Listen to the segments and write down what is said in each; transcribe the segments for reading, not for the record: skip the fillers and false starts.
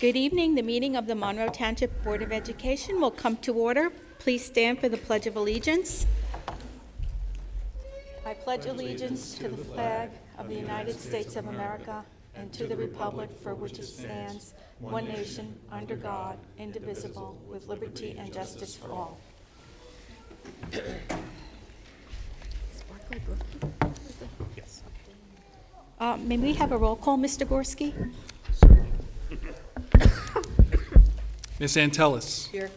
Good evening. The meeting of the Monroe Township Board of Education will come to order. Please stand for the Pledge of Allegiance. I pledge allegiance to the flag of the United States of America and to the republic for which it stands, one nation, under God, indivisible, with liberty and justice for all. Yes. May we have a roll call, Mr. Gorski? Ms. Antelis. Here.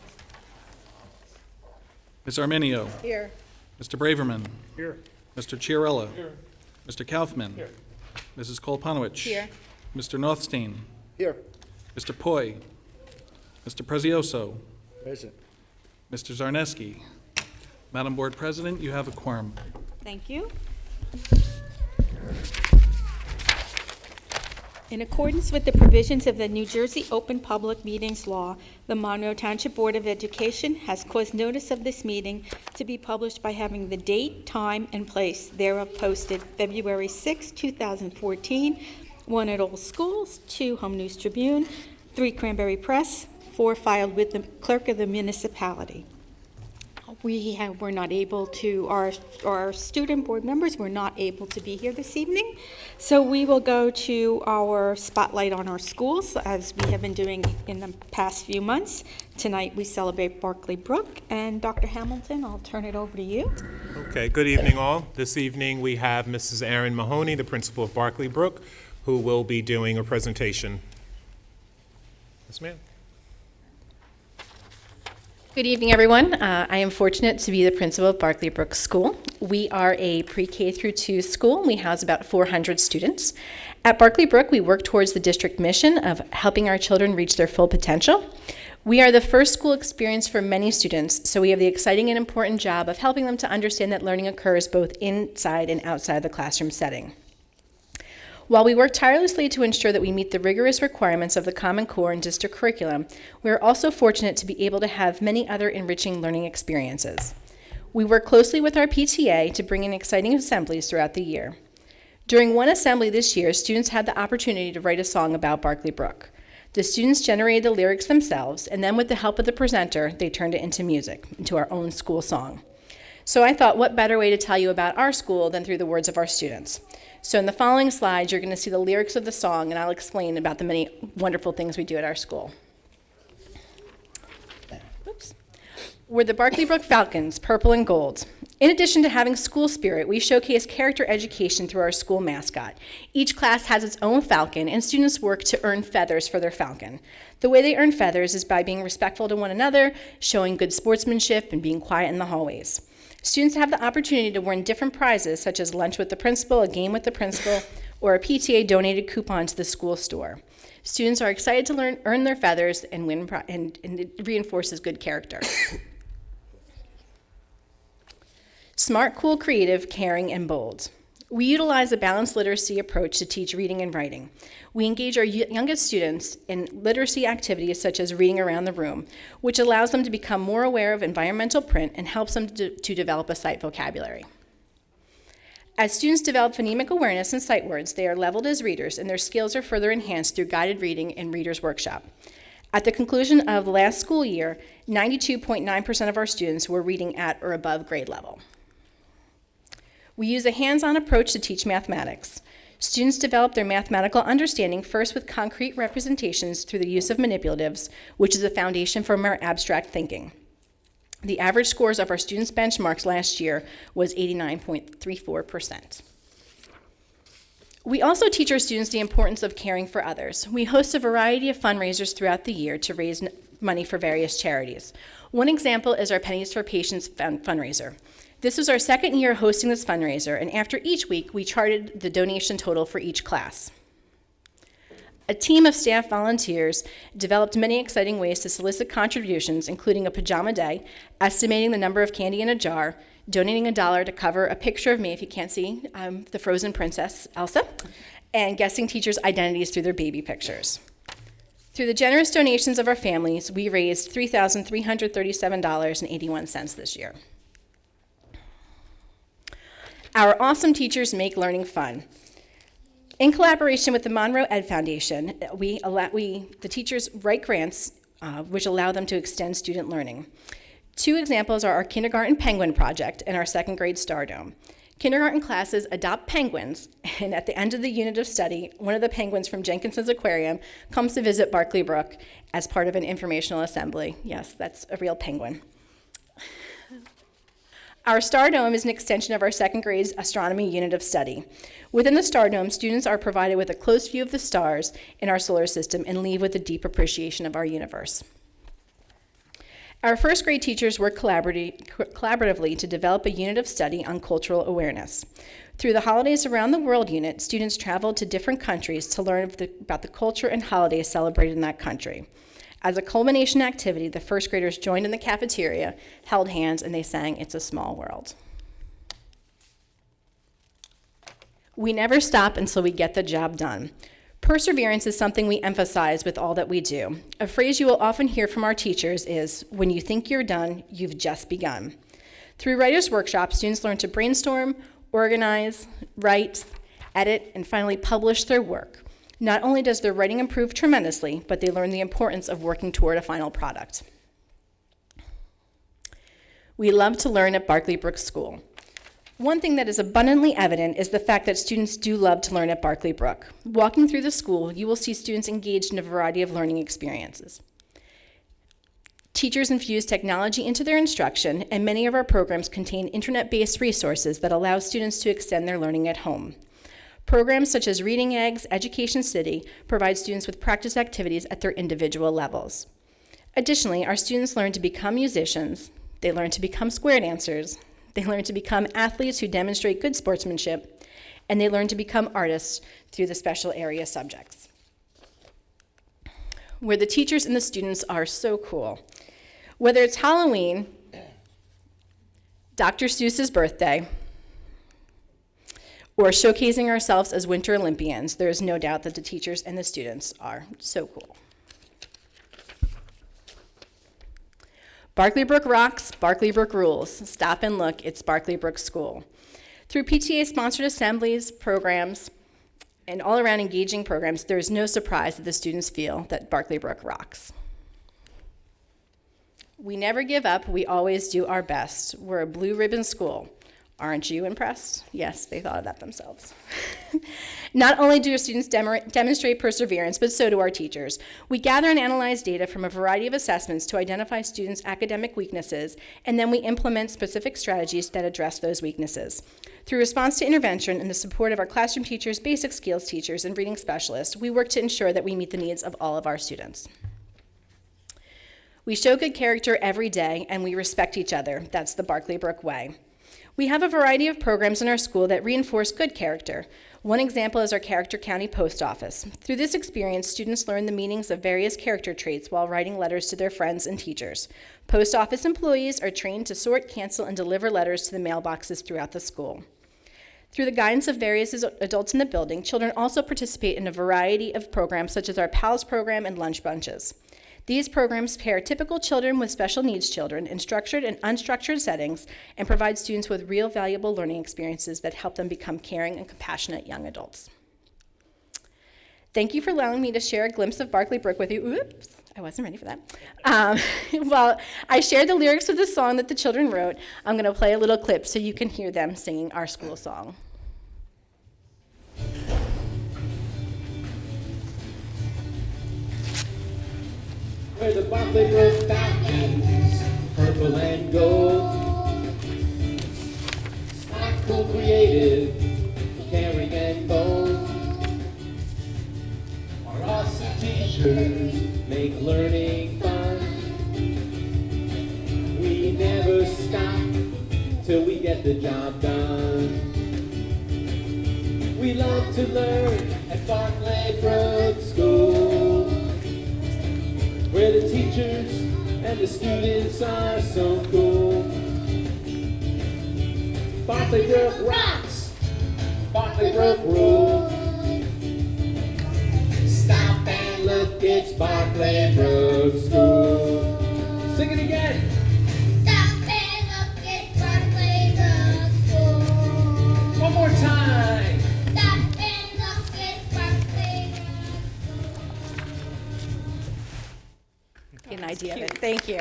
Ms. Arminio. Here. Mr. Braverman. Here. Mr. Chiarella. Here. Mr. Kaufman. Here. Mrs. Kolpanowicz. Here. Mr. Northstein. Here. Mr. Poi. Mr. Prezioso. Present. Mr. Zarneski. Madam Board President, you have a quorum. Thank you. In accordance with the provisions of the New Jersey Open Public Meetings Law, the Monroe Township Board of Education has caused notice of this meeting to be published by having the date, time, and place thereof posted February 6, 2014, 1 at all schools, 2 Home News Tribune, 3 Cranberry Press, 4 filed with the clerk of the municipality. We're not able to, our student board members were not able to be here this evening, so we will go to our spotlight on our schools, as we have been doing in the past few months. Tonight we celebrate Barclay Brook, and Dr. Hamilton, I'll turn it over to you. Okay, good evening all. This evening we have Mrs. Erin Mahoney, the principal of Barclay Brook, who will be doing a presentation. Yes, ma'am. Good evening, everyone. I am fortunate to be the principal of Barclay Brook School. We are a pre-K through 2 school. We house about 400 students. At Barclay Brook, we work towards the district mission of helping our children reach their full potential. We are the first school experience for many students, so we have the exciting and important job of helping them to understand that learning occurs both inside and outside the classroom setting. While we work tirelessly to ensure that we meet the rigorous requirements of the Common Core and district curriculum, we are also fortunate to be able to have many other enriching learning experiences. We work closely with our PTA to bring in exciting assemblies throughout the year. During one assembly this year, students had the opportunity to write a song about Barclay Brook. The students generated the lyrics themselves, and then with the help of the presenter, they turned it into music, into our own school song. So I thought, what better way to tell you about our school than through the words of our students? So in the following slides, you're going to see the lyrics of the song, and I'll explain about the many wonderful things we do at our school. Oops. We're the Barclay Brook Falcons, purple and gold. In addition to having school spirit, we showcase character education through our school mascot. Each class has its own falcon, and students work to earn feathers for their falcon. The way they earn feathers is by being respectful to one another, showing good sportsmanship, and being quiet in the hallways. Students have the opportunity to win different prizes, such as lunch with the principal, a game with the principal, or a PTA donated coupon to the school store. Students are excited to earn their feathers and win, and it reinforces good character. Smart, cool, creative, caring, and bold. We utilize a balanced literacy approach to teach reading and writing. We engage our youngest students in literacy activities such as reading around the room, which allows them to become more aware of environmental print and helps them to develop a sight vocabulary. As students develop phonemic awareness and sight words, they are leveled as readers, and their skills are further enhanced through guided reading and Reader's Workshop. At the conclusion of the last school year, 92.9% of our students were reading at or above grade level. We use a hands-on approach to teach mathematics. Students develop their mathematical understanding first with concrete representations through the use of manipulatives, which is a foundation for more abstract thinking. The average scores of our students' benchmarks last year was 89.34%. We also teach our students the importance of caring for others. We host a variety of fundraisers throughout the year to raise money for various charities. One example is our Pennies for Patients fundraiser. This was our second year hosting this fundraiser, and after each week, we charted the donation total for each class. A team of staff volunteers developed many exciting ways to solicit contributions, including a pajama day, estimating the number of candy in a jar, donating $1 to cover a picture of me, if you can't see, I'm the frozen princess, Elsa, and guessing teachers' identities through their baby pictures. Through the generous donations of our families, we raised $3,337.81 this year. Our awesome teachers make learning fun. In collaboration with the Monroe Ed Foundation, the teachers write grants which allow them to extend student learning. Two examples are our Kindergarten Penguin Project and our second grade Star Dome. Kindergarten classes adopt penguins, and at the end of the unit of study, one of the penguins from Jenkinson's Aquarium comes to visit Barclay Brook as part of an informational assembly. Yes, that's a real penguin. Our Star Dome is an extension of our second grade's astronomy unit of study. Within the Star Dome, students are provided with a close view of the stars in our solar system and leave with a deep appreciation of our universe. Our first grade teachers work collaboratively to develop a unit of study on cultural awareness. Through the Holidays Around the World unit, students traveled to different countries to learn about the culture and holidays celebrated in that country. As a culmination activity, the first graders joined in the cafeteria, held hands, and they sang "It's a Small World." We never stop until we get the job done. Perseverance is something we emphasize with all that we do. A phrase you will often hear from our teachers is, "When you think you're done, you've just begun." Through Writers' Workshop, students learn to brainstorm, organize, write, edit, and finally publish their work. Not only does their writing improve tremendously, but they learn the importance of working toward a final product. We love to learn at Barclay Brook School. One thing that is abundantly evident is the fact that students do love to learn at Barclay Brook. Walking through the school, you will see students engaged in a variety of learning experiences. Teachers infuse technology into their instruction, and many of our programs contain internet-based resources that allow students to extend their learning at home. Programs such as Reading Eggs, Education City provide students with practice activities at their individual levels. Additionally, our students learn to become musicians, they learn to become square dancers, they learn to become athletes who demonstrate good sportsmanship, and they learn to become artists through the special area subjects. Where the teachers and the students are so cool. Whether it's Halloween, Dr. Seuss's birthday, or showcasing ourselves as Winter Olympians, there is no doubt that the teachers and the students are so cool. Barclay Brook rocks, Barclay Brook rules. Stop and look, it's Barclay Brook School. Through PTA-sponsored assemblies, programs, and all-around engaging programs, there is no surprise that the students feel that Barclay Brook rocks. We never give up, we always do our best. We're a blue ribbon school. Aren't you impressed? Yes, they thought of that themselves. Not only do our students demonstrate perseverance, but so do our teachers. We gather and analyze data from a variety of assessments to identify students' academic weaknesses, and then we implement specific strategies that address those weaknesses. Through response to intervention and the support of our classroom teachers, basic skills teachers, and reading specialists, we work to ensure that we meet the needs of all of our students. We show good character every day, and we respect each other. That's the Barclay Brook way. We have a variety of programs in our school that reinforce good character. One example is our Character County Post Office. Through this experience, students learn the meanings of various character traits while writing letters to their friends and teachers. Post office employees are trained to sort, cancel, and deliver letters to the mailboxes throughout the school. Through the guidance of various adults in the building, children also participate in a variety of programs such as our PALS program and lunch bunches. These programs pair typical children with special needs children in structured and unstructured settings and provide students with real valuable learning experiences that help them become caring and compassionate young adults. Thank you for allowing me to share a glimpse of Barclay Brook with you. Oops, I wasn't ready for that. While I shared the lyrics of the song that the children wrote, I'm going to play a little clip so you can hear them singing our school song. Where the Barclay Brook fountains, purple and gold. Smart, cool, creative, caring and bold. Our awesome teachers make learning fun. We never stop till we get the job done. We love to learn at Barclay Brook School, where the teachers and the students are so cool. Barclay Brook rocks, Barclay Brook rules. Stop and look, it's Barclay Brook School. Sing it again. Stop and look, it's Barclay Brook School. One more time. Stop and look, it's idea of it. Thank you.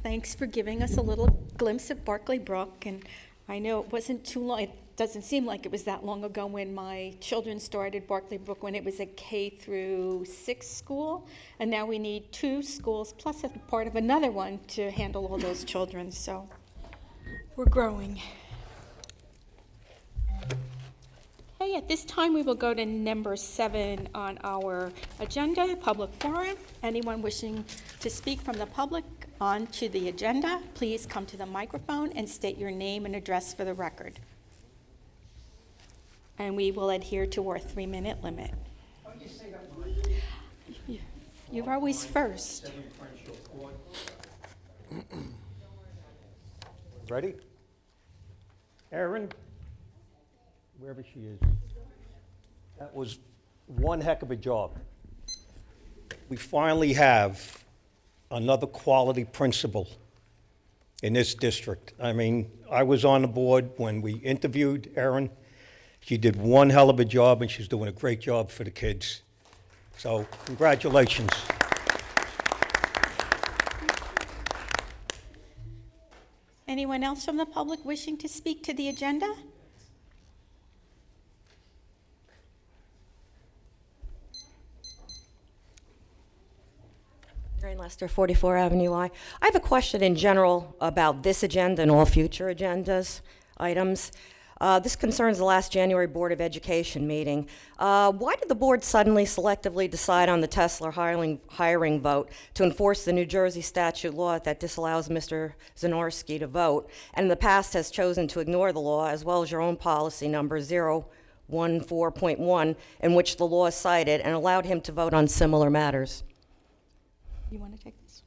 Thanks for giving us a little glimpse of Barclay Brook, and I know it wasn't too long, it doesn't seem like it was that long ago when my children started Barclay Brook, when it was a K through 6 school, and now we need 2 schools plus a part of another one to handle all those children, so we're growing. Okay, at this time, we will go to number 7 on our agenda, public forum. Anyone wishing to speak from the public onto the agenda, please come to the microphone and state your name and address for the record. And we will adhere to our 3-minute limit. You're always first. Ready? Erin, wherever she is. That was one heck of a job. We finally have another quality principal in this district. I mean, I was on the board when we interviewed Erin. She did one hell of a job, and she's doing a great job for the kids. So, congratulations. Anyone else from the public wishing to speak to the agenda? Mary Lester, 44 Avenue I. I have a question in general about this agenda and all future agendas items. This concerns the last January Board of Education meeting. Why did the board suddenly selectively decide on the Tesla hiring vote to enforce the New Jersey statute law that disallows Mr. Zanorsky to vote, and in the past has chosen to ignore the law, as well as your own policy number 014.1, in which the law is cited, and allowed him to vote on similar matters? You want to take this?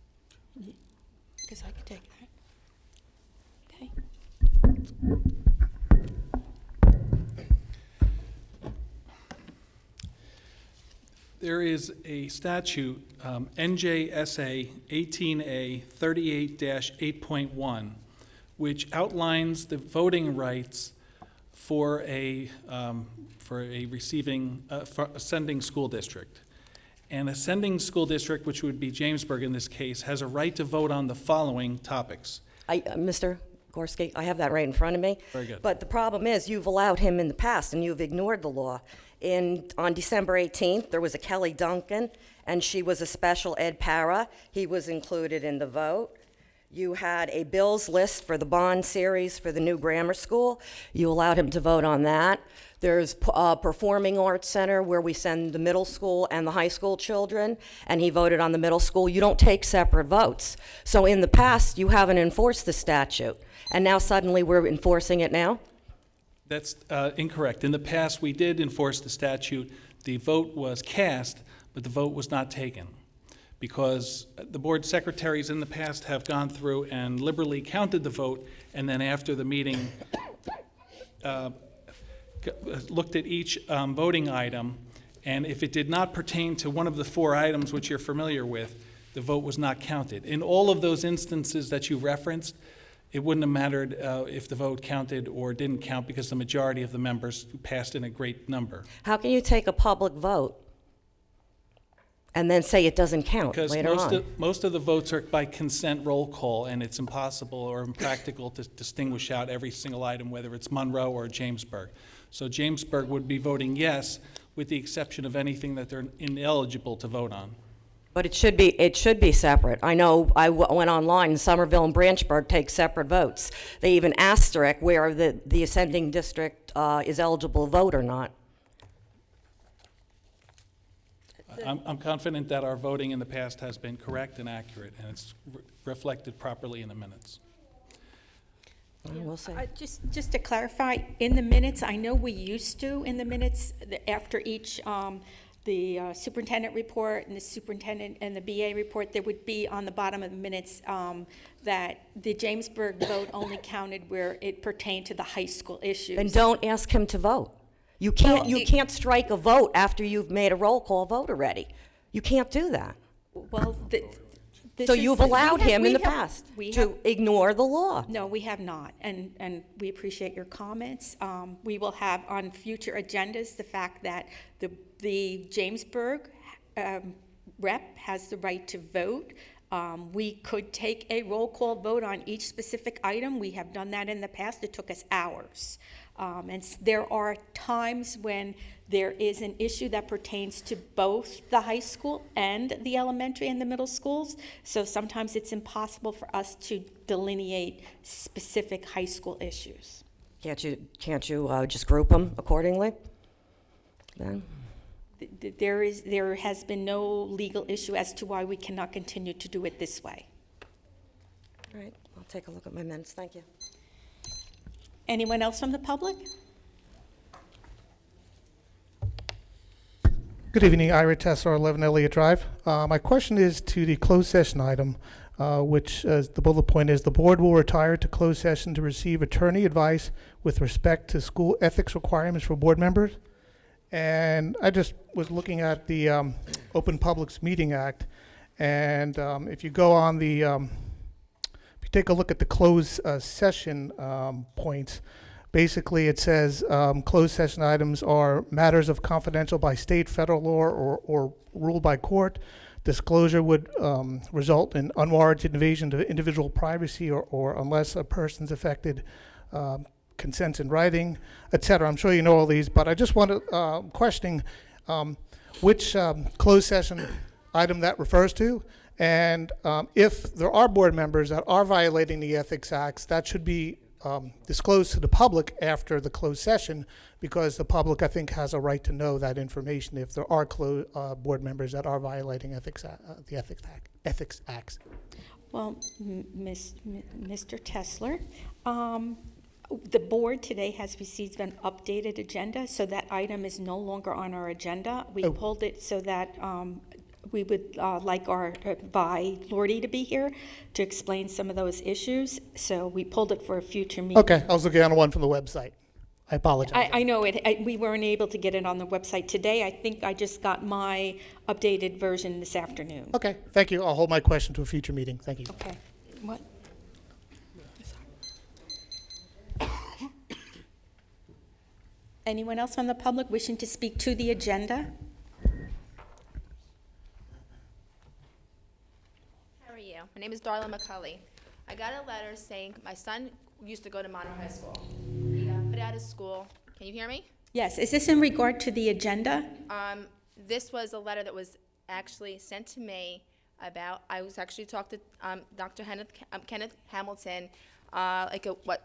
Because I could take that. Okay. There is a statute, NJSA 18A 38-8.1, which outlines the voting rights for a sending school district. And a sending school district, which would be Jamesburg in this case, has a right to vote on the following topics. Mr. Gorski, I have that right in front of me. Very good. But the problem is, you've allowed him in the past, and you've ignored the law. On December 18th, there was a Kelly Duncan, and she was a special ed para. He was included in the vote. You had a bills list for the bond series for the new grammar school. You allowed him to vote on that. There's a performing arts center where we send the middle school and the high school children, and he voted on the middle school. You don't take separate votes. So in the past, you haven't enforced the statute, and now suddenly we're enforcing it now? That's incorrect. In the past, we did enforce the statute. The vote was cast, but the vote was not taken, because the board secretaries in the past have gone through and liberally counted the vote, and then after the meeting looked at each voting item, and if it did not pertain to one of the 4 items which you're familiar with, the vote was not counted. In all of those instances that you referenced, it wouldn't have mattered if the vote counted or didn't count, because the majority of the members passed in a great number. How can you take a public vote and then say it doesn't count later on? Because most of the votes are by consent roll call, and it's impossible or impractical to distinguish out every single item, whether it's Monroe or Jamesburg. So Jamesburg would be voting yes, with the exception of anything that they're ineligible to vote on. But it should be separate. I know I went online, and Somerville and Branchburg take separate votes. They even asterisk where the ascending district is eligible to vote or not. I'm confident that our voting in the past has been correct and accurate, and it's reflected properly in the minutes. We'll see. Just to clarify, in the minutes, I know we used to, in the minutes, after each, the superintendent report and the superintendent and the BA report, there would be on the bottom of the minutes that the Jamesburg vote only counted where it pertained to the high school issues. Then don't ask him to vote. You can't strike a vote after you've made a roll call vote already. You can't do that. Well, So you've allowed him in the past to ignore the law. No, we have not, and we appreciate your comments. We will have on future agendas the fact that the The Jamesburg rep has the right to vote. We could take a roll call vote on each specific item. We have done that in the past. It took us hours. There are times when there is an issue that pertains to both the high school and the elementary and the middle schools. So sometimes it's impossible for us to delineate specific high school issues. Can't you just group them accordingly then? There has been no legal issue as to why we cannot continue to do it this way. All right, I'll take a look at my minutes. Thank you. Anyone else from the public? Good evening, Ira Tessar, 11 Elliott Drive. My question is to the closed session item, which the bullet point is, the board will retire to closed session to receive attorney advice with respect to school ethics requirements for board members. And I just was looking at the Open Publics Meeting Act, and if you go on the, if you take a look at the closed session points, basically it says closed session items are matters of confidential by state, federal law, or ruled by court. Disclosure would result in unwarranted invasion of individual privacy, or unless a person's affected consents in writing, etc. I'm sure you know all these, but I just wanted questioning which closed session item that refers to, and if there are board members that are violating the Ethics Acts, that should be disclosed to the public after the closed session, because the public, I think, has a right to know that information if there are board members that are violating the Ethics Acts. Well, Mr. Tessler, the board today has received an updated agenda, so that item is no longer on our agenda. We pulled it so that we would like our Lordy to be here to explain some of those issues. So we pulled it for a future meeting. Okay, I was looking at one from the website. I apologize. I know it. We weren't able to get it on the website today. I think I just got my updated version this afternoon. Okay, thank you. I'll hold my question to a future meeting. Thank you. Okay. What? Anyone else from the public wishing to speak to the agenda? How are you? My name is Darla McCulley. I got a letter saying my son used to go to Monroe High School. He got put out of school. Can you hear me? Yes. Is this in regard to the agenda? This was a letter that was actually sent to me about, I was actually talking to Dr. Kenneth Hamilton a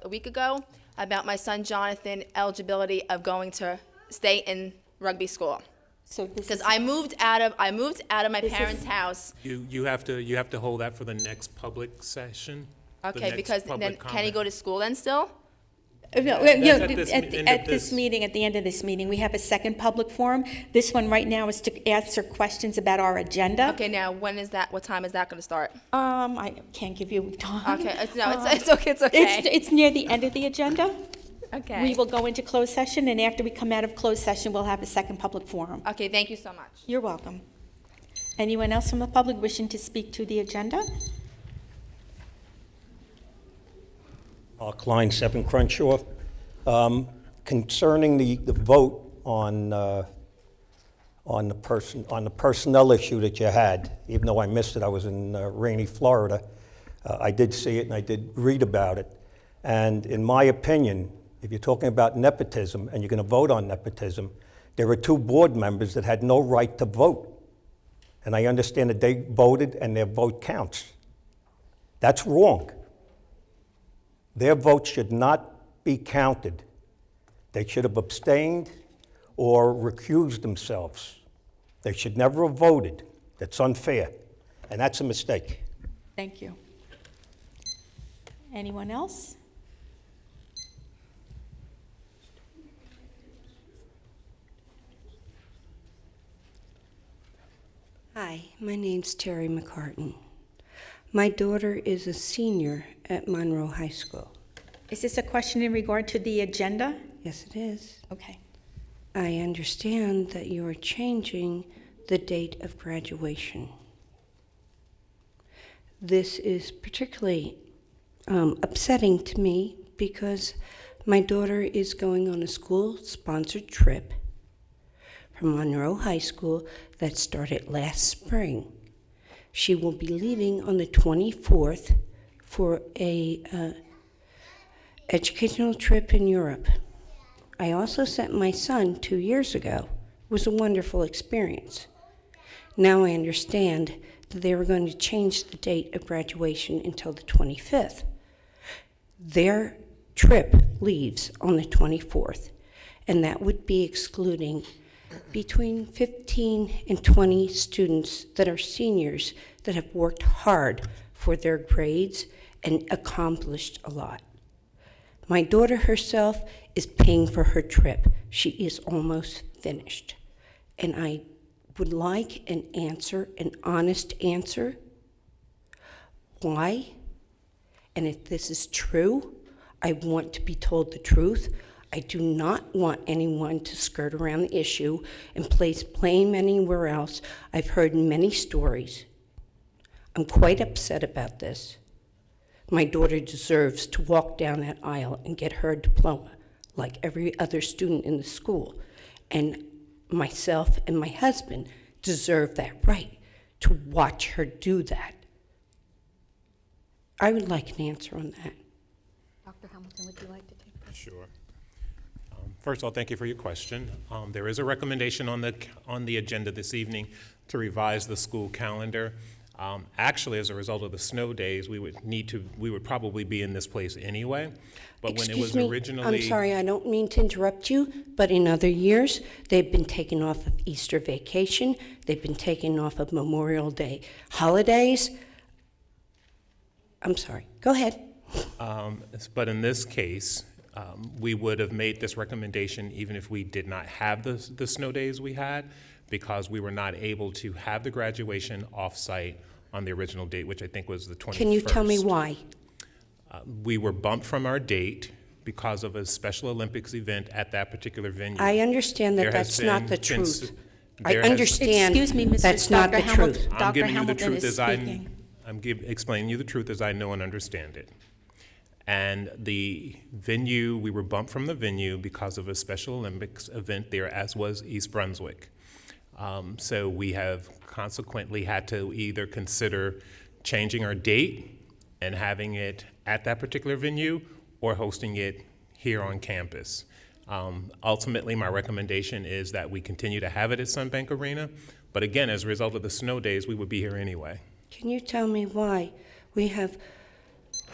week ago about my son Jonathan eligibility of going to stay in rugby school. So this Because is, I moved out of my This parents' is- house. You have to hold that for the next public session. the Okay, next because public then can he comment. go to school then still? no, That's no, at this end of at this this. meeting, at the end of this meeting, we have a second public forum. This one right now is to answer questions about our agenda. Okay, now when is that? What time is that going to start? I can't give you time. Okay, it's okay. It's okay. It's near the end of the agenda. Okay. We will go into closed session, and after we come out of closed session, we'll have a second public forum. Okay, thank you so much. You're welcome. Anyone else from the public wishing to speak to the agenda? Klein, 7 Crenshaw. Concerning the vote on the personnel issue that you had, even though I missed it, I was in rainy Florida. I did see it and I did read about it. And in my opinion, if you're talking about nepotism and you're going to vote on nepotism, there were 2 board members that had no right to vote. And I understand that they voted and their vote counts. That's wrong. Their vote should not be counted. They should have abstained or recused themselves. They should never have voted. That's unfair, and that's a mistake. Thank you. Anyone else? Hi, my name's Terry McCartan. My daughter is a senior at Monroe High School. Is this a question in regard to the agenda? Yes, it is. Okay. I understand that you are changing the date of graduation. This is particularly upsetting to me because my daughter is going on a school-sponsored trip from Monroe High School that started last spring. She will be leaving on the 24th for a educational trip in Europe. I also sent my son 2 years ago. It was a wonderful experience. Now I understand that they were going to change the date of graduation until the 25th. Their trip leaves on the 24th, and that would be excluding between 15 and 20 students that are seniors that have worked hard for their grades and accomplished a lot. My daughter herself is paying for her trip. She is almost finished. And I would like an answer, an honest answer. Why? And if this is true, I want to be told the truth. I do not want anyone to skirt around the issue and place blame anywhere else. I've heard many stories. I'm quite upset about this. My daughter deserves to walk down that aisle and get her diploma like every other student in the school. And myself and my husband deserve that right to watch her do that. I would like an answer on that. Dr. Hamilton, would you like to take this? Sure. First of all, thank you for your question. There is a recommendation on the agenda this evening to revise the school calendar. Actually, as a result of the snow days, we would probably be in this place anyway. But when it was originally, I'm sorry, I don't mean to interrupt you, but in other years, they've been taken off of Easter vacation, they've been taken off of Memorial Day holidays. I'm sorry, go ahead. but in this case, we would have made this recommendation even if we did not have the snow days we had, because we were not able to have the graduation off-site on the original date, which I think was the 21st. Can you tell me why? We were bumped from our date because of a Special Olympics event at that particular venue. I understand that There has that's not the been- truth. there I has- understand Excuse me, Mr. that's not the Dr. Hamilton. truth. I'm Dr. giving you the Hamilton truth is as I, speaking. explaining you the truth as I know and understand it. And the venue, we were bumped from the venue because of a Special Olympics event there, as was East Brunswick. So we have consequently had to either consider changing our date and having it at that particular venue or hosting it here on campus. Ultimately, my recommendation is that we continue to have it at Sunbank Arena, but again, as a result of the snow days, we would be here anyway. Can you tell me why we have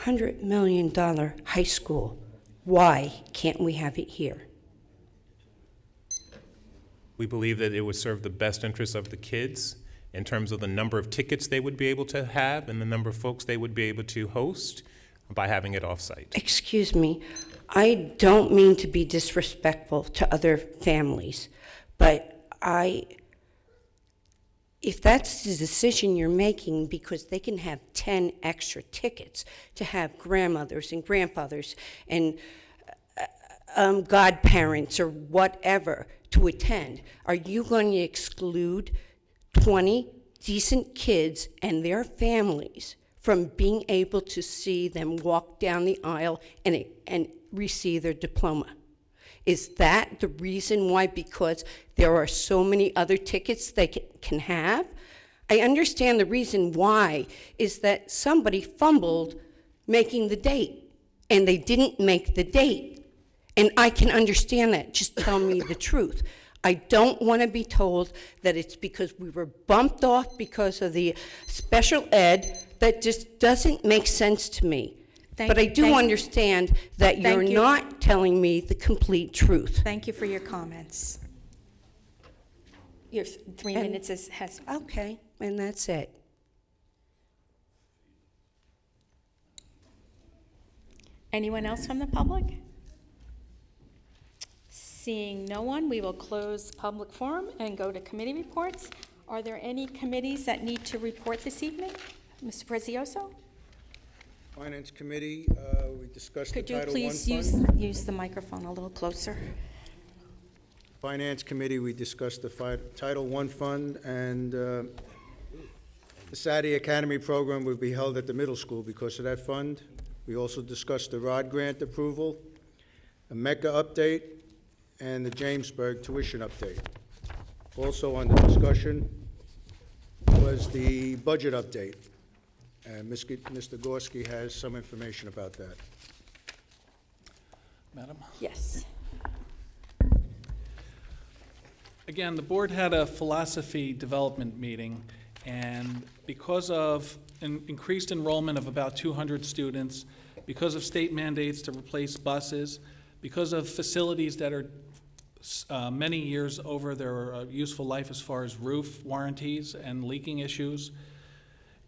$100 million high school? Why can't we have it here? We believe that it would serve the best interests of the kids in terms of the number of tickets they would be able to have and the number of folks they would be able to host by having it off-site. Excuse me, I don't mean to be disrespectful to other families, but if that's the decision you're making because they can have 10 extra tickets to have grandmothers and grandfathers and godparents or whatever to attend, are you going to exclude 20 decent kids and their families from being able to see them walk down the aisle and receive their diploma? Is that the reason why? Because there are so many other tickets they can have? I understand the reason why is that somebody fumbled making the date, and they didn't make the date. And I can understand that. Just tell me the truth. I don't want to be told that it's because we were bumped off because of the special ed. That just doesn't make sense to me. But I do understand that you're not telling me the complete truth. Thank you for your comments. Your 3 minutes has. Okay, and that's it. Anyone else from the public? Seeing no one, we will close public forum and go to committee reports. Are there any committees that need to report this evening? Mr. Prezioso? Finance Committee, we discussed the Could you Title I please fund. use the microphone a little closer? Finance Committee, we discussed the Title I fund, and the Saturday Academy program would be held at the middle school because of that fund. We also discussed the ROD grant approval, a MECA update, and the Jamesburg tuition update. Also on the discussion was the budget update. And Mr. Gorski has some information about that. Madam? Yes. Again, the board had a philosophy development meeting, and because of an increased enrollment of about 200 students, because of state mandates to replace buses, because of facilities that are many years over their useful life as far as roof warranties and leaking issues,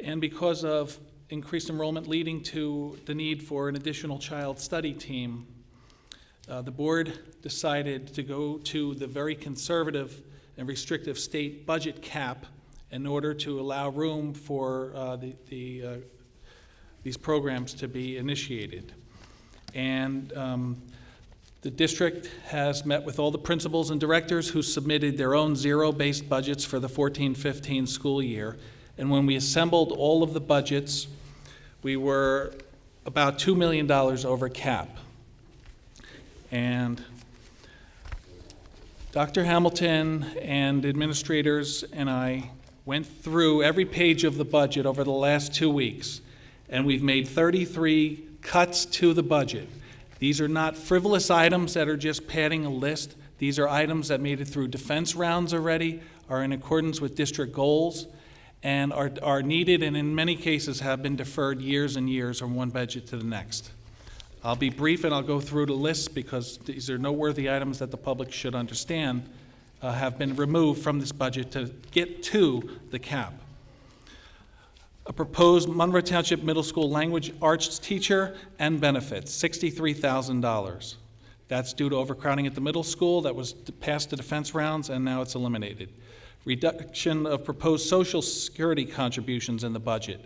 and because of increased enrollment leading to the need for an additional child study team, the board decided to go to the very conservative and restrictive state budget cap in order to allow room for these programs to be initiated. And the district has met with all the principals and directors who submitted their own zero-based budgets for the 14-15 school year. And when we assembled all of the budgets, we were about $2 million over cap. And Dr. Hamilton and administrators and I went through every page of the budget over the last 2 weeks, and we've made 33 cuts to the budget. These are not frivolous items that are just padding a list. These are items that made it through defense rounds already, are in accordance with district goals, and are needed, and in many cases have been deferred years and years from one budget to the next. I'll be brief and I'll go through the list because these are noteworthy items that the public should understand have been removed from this budget to get to the cap. A proposed Monroe Township Middle School language arts teacher and benefits, $63,000. That's due to overcrowding at the middle school that was past the defense rounds and now it's eliminated. Reduction of proposed social security contributions in the budget.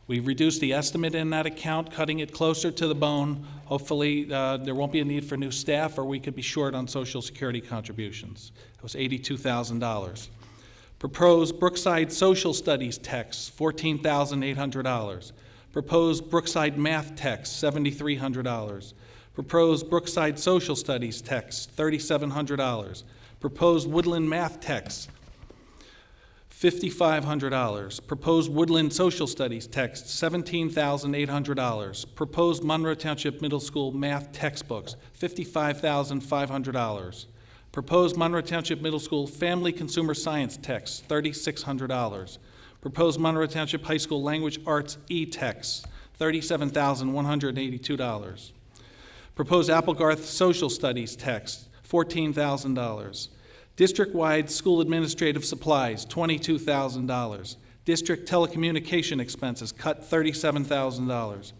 We've reduced the estimate in that account, cutting it closer to the bone. Hopefully, there won't be a need for new staff, or we could be short on social security contributions. It was $82,000. Proposed Brookside Social Studies text, $14,800. Proposed Brookside Math text, $7,300. Proposed Brookside Social Studies text, $3,700. Proposed Woodland Math text, $5,500. Proposed Woodland Social Studies text, $17,800. Proposed Monroe Township Middle School math textbooks, $55,500. Proposed Monroe Township Middle School Family Consumer Science text, $3,600. Proposed Monroe Township High School Language Arts e-text, $37,182. Proposed Applegarth Social Studies text, $14,000. District-wide school administrative supplies, $22,000. District telecommunication expenses, cut $37,000.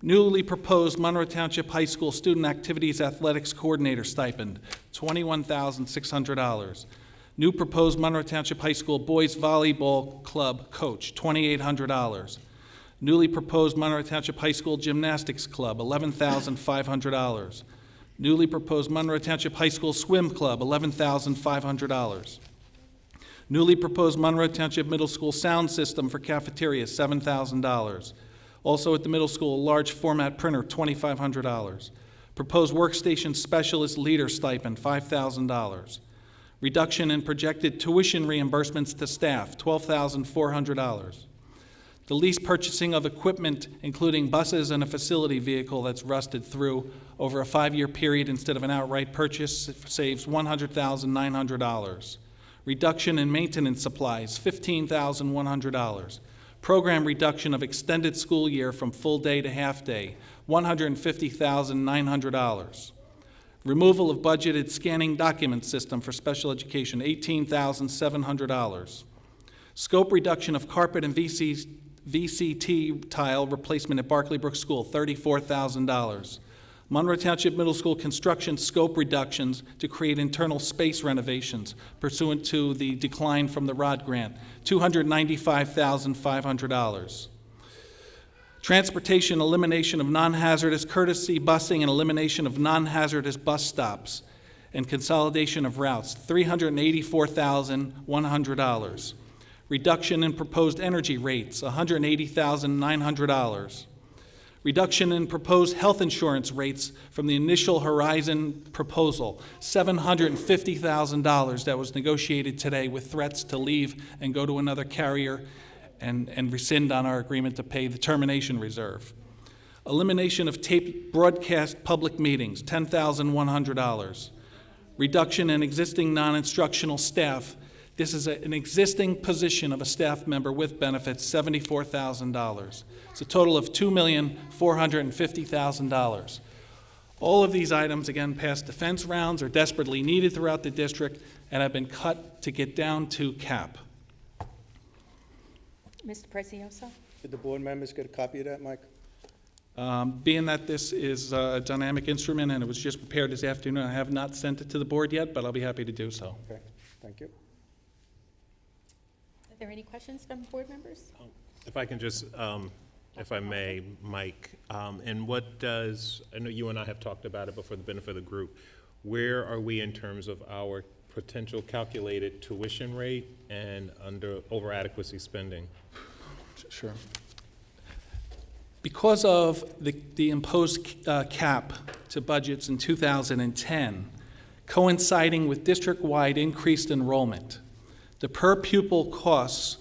Newly proposed Monroe Township High School Student Activities Athletics Coordinator stipend, $21,600. New proposed Monroe Township High School Boys Volleyball Club coach, $2,800. Newly proposed Monroe Township High School Gymnastics Club, $11,500. Newly proposed Monroe Township High School Swim Club, $11,500. Newly proposed Monroe Township Middle School Sound System for cafeteria, $7,000. Also at the middle school, a large format printer, $2,500. Proposed Workstation Specialist Leader stipend, $5,000. Reduction in projected tuition reimbursements to staff, $12,400. The lease purchasing of equipment, including buses and a facility vehicle that's rusted through over a 5-year period instead of an outright purchase, saves $100,900. Reduction in maintenance supplies, $15,100. Program reduction of extended school year from full day to half day, $150,900. Removal of budgeted scanning document system for special education, $18,700. Scope reduction of carpet and VCT tile replacement at Barclay Brook School, $34,000. Monroe Township Middle School construction scope reductions to create internal space renovations pursuant to the decline from the ROD grant, $295,500. Transportation elimination of non-hazardous courtesy busing and elimination of non-hazardous bus stops and consolidation of routes, $384,100. Reduction in proposed energy rates, $180,900. Reduction in proposed health insurance rates from the initial Horizon proposal, $750,000 that was negotiated today with threats to leave and go to another carrier and rescind on our agreement to pay the termination reserve. Elimination of taped broadcast public meetings, $10,100. Reduction in existing non-instructional staff. This is an existing position of a staff member with benefits, $74,000. It's a total of $2,450,000. All of these items, again, passed defense rounds, are desperately needed throughout the district, and have been cut to get down to cap. Mr. Prezioso? Did the board members get a copy of that, Mike? Being that this is a dynamic instrument and it was just prepared this afternoon, I have not sent it to the board yet, but I'll be happy to do so. Okay, thank you. Are there any questions from board members? If I can just, if I may, Mike, and what does, I know you and I have talked about it, but for the benefit of the group, where are we in terms of our potential calculated tuition rate and over adequacy spending? Sure. Because of the imposed cap to budgets in 2010, coinciding with district-wide increased enrollment, the per-pupil costs,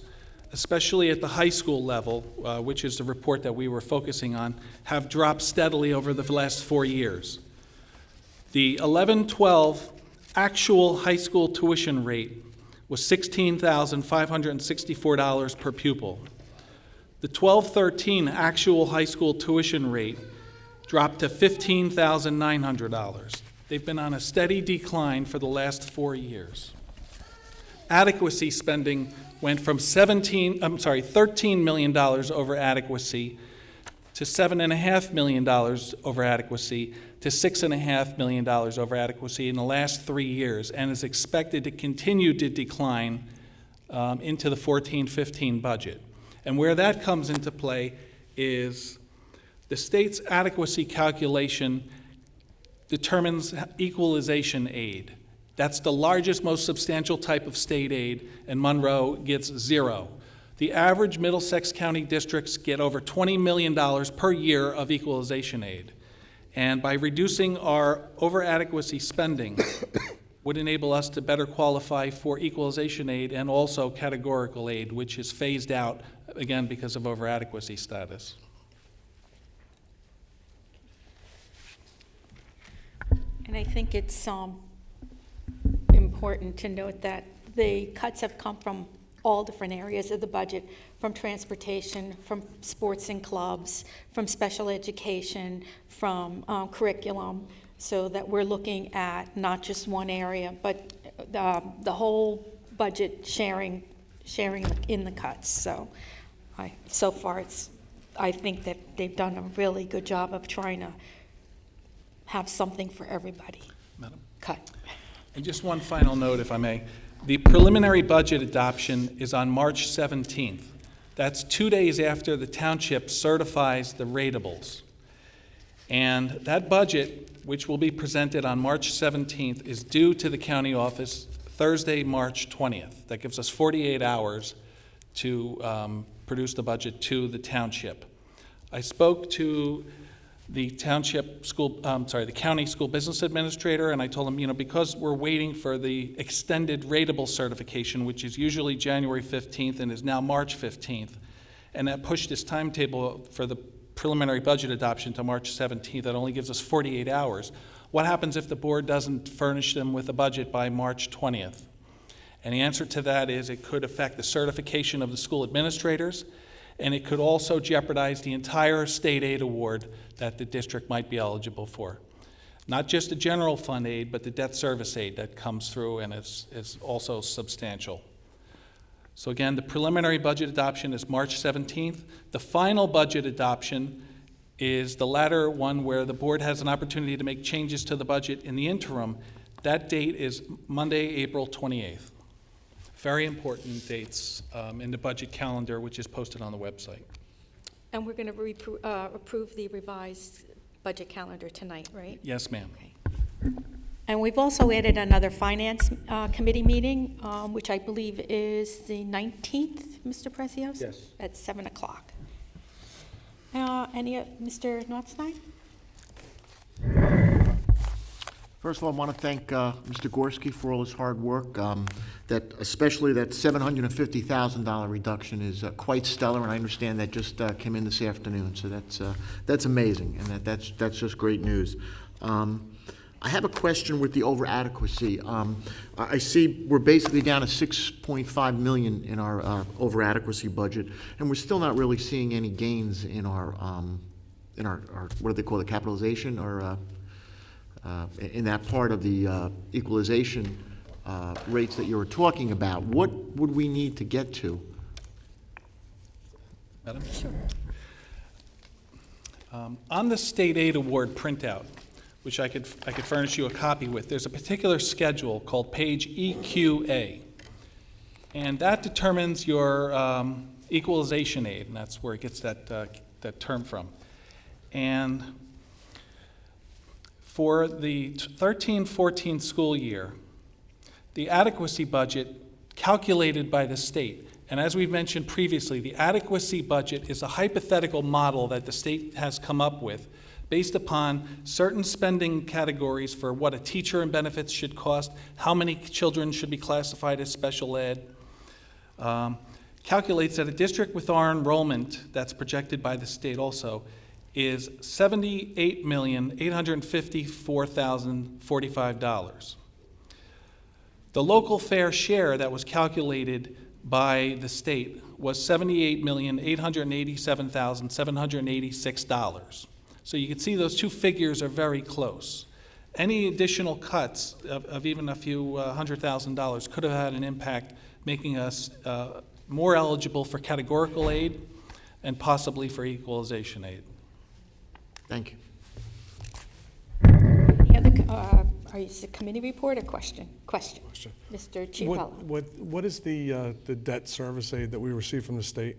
especially at the high school level, which is the report that we were focusing on, have dropped steadily over the last 4 years. The 11-12 actual high school tuition rate was $16,564 per pupil. The 12-13 actual high school tuition rate dropped to $15,900. They've been on a steady decline for the last 4 years. Adequacy spending went from $13 million over adequacy to $7.5 million over adequacy to $6.5 million over adequacy in the last 3 years, and is expected to continue to decline into the 14-15 budget. And where that comes into play is the state's adequacy calculation determines equalization aid. That's the largest, most substantial type of state aid, and Monroe gets 0. The average Middlesex County districts get over $20 million per year of equalization aid. And by reducing our over-adequacy spending would enable us to better qualify for equalization aid and also categorical aid, which is phased out, again, because of over-adequacy status. And I think it's important to note that the cuts have come from all different areas of the budget, from transportation, from sports and clubs, from special education, from curriculum, so that we're looking at not just one area, but the whole budget sharing in the cuts. So far I think that they've done a really good job of trying to have something for everybody. Madam. Cut. And just one final note, if I may. The preliminary budget adoption is on March 17th. That's 2 days after the township certifies the ratables. And that budget, which will be presented on March 17th, is due to the county office Thursday, March 20th. That gives us 48 hours to produce the budget to the township. I spoke to the the county school business administrator, and I told him, because we're waiting for the extended ratable certification, which is usually January 15th and is now March 15th, and that pushed this timetable for the preliminary budget adoption to March 17th. That only gives us 48 hours. What happens if the board doesn't furnish them with a budget by March 20th? And the answer to that is it could affect the certification of the school administrators, and it could also jeopardize the entire state aid award that the district might be eligible for. Not just the general fund aid, but the debt service aid that comes through and is also substantial. So again, the preliminary budget adoption is March 17th. The final budget adoption is the latter one where the board has an opportunity to make changes to the budget in the interim. That date is Monday, April 28th. Very important dates in the budget calendar, which is posted on the website. And we're going to approve the revised budget calendar tonight, right? Yes, ma'am. Okay. And we've also added another finance committee meeting, which I believe is the 19th, Mr. Prezioso? Yes. At 7 o'clock. Mr. Notstein? First of all, I want to thank Mr. Gorski for all his hard work. Especially that $750,000 reduction is quite stellar, and I understand that just came in this afternoon. So that's amazing, and that's just great news. I have a question with the over adequacy. I see we're basically down to $6.5 million in our over adequacy budget, and we're still not really seeing any gains in our what do they call it, capitalization, or in that part of the equalization rates that you were talking about. What would we need to get to? Madam? Sure. On the state aid award printout, which I could furnish you a copy with, there's a particular schedule called page EQA, and that determines your equalization aid, and that's where it gets that term from. And for the 13-14 school year, the adequacy budget calculated by the state, and as we've mentioned previously, the adequacy budget is a hypothetical model that the state has come up with based upon certain spending categories for what a teacher and benefits should cost, how many children should be classified as special ed, calculates that a district with our enrollment that's projected by the state also is $78,854,045. The local fair share that was calculated by the state was $78,887,786. So you can see those two figures are very close. Any additional cuts of even a few $100,000 could have had an impact, making us more eligible for categorical aid and possibly for equalization aid. Thank you. Any other, is it committee report or question? Question. Mr. Chiapella. What is the debt service aid that we receive from the state?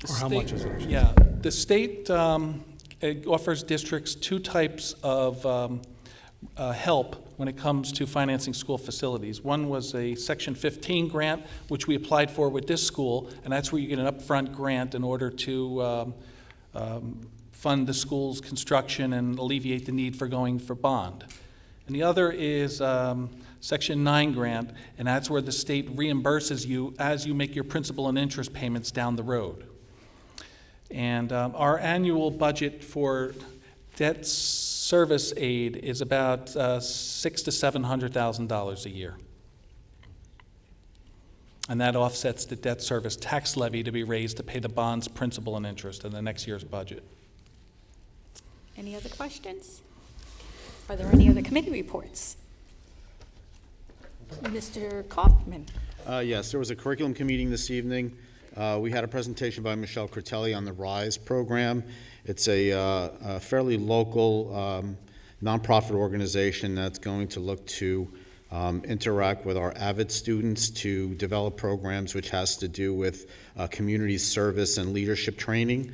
Or how much is it? Yeah, the state offers districts two types of help when it comes to financing school facilities. One was a Section 15 grant, which we applied for with this school, and that's where you get an upfront grant in order to fund the school's construction and alleviate the need for going for bond. And the other is Section 9 grant, and that's where the state reimburses you as you make your principal and interest payments down the road. And our annual budget for debt service aid is about $600,000 to $700,000 a year. And that offsets the debt service tax levy to be raised to pay the bond's principal and interest in the next year's budget. Any other questions? Are there any other committee reports? Mr. Kaufman. Yes, there was a curriculum committee this evening. We had a presentation by Michelle Critelli on the RISE program. It's a fairly local nonprofit organization that's going to look to interact with our AVID students to develop programs which has to do with community service and leadership training.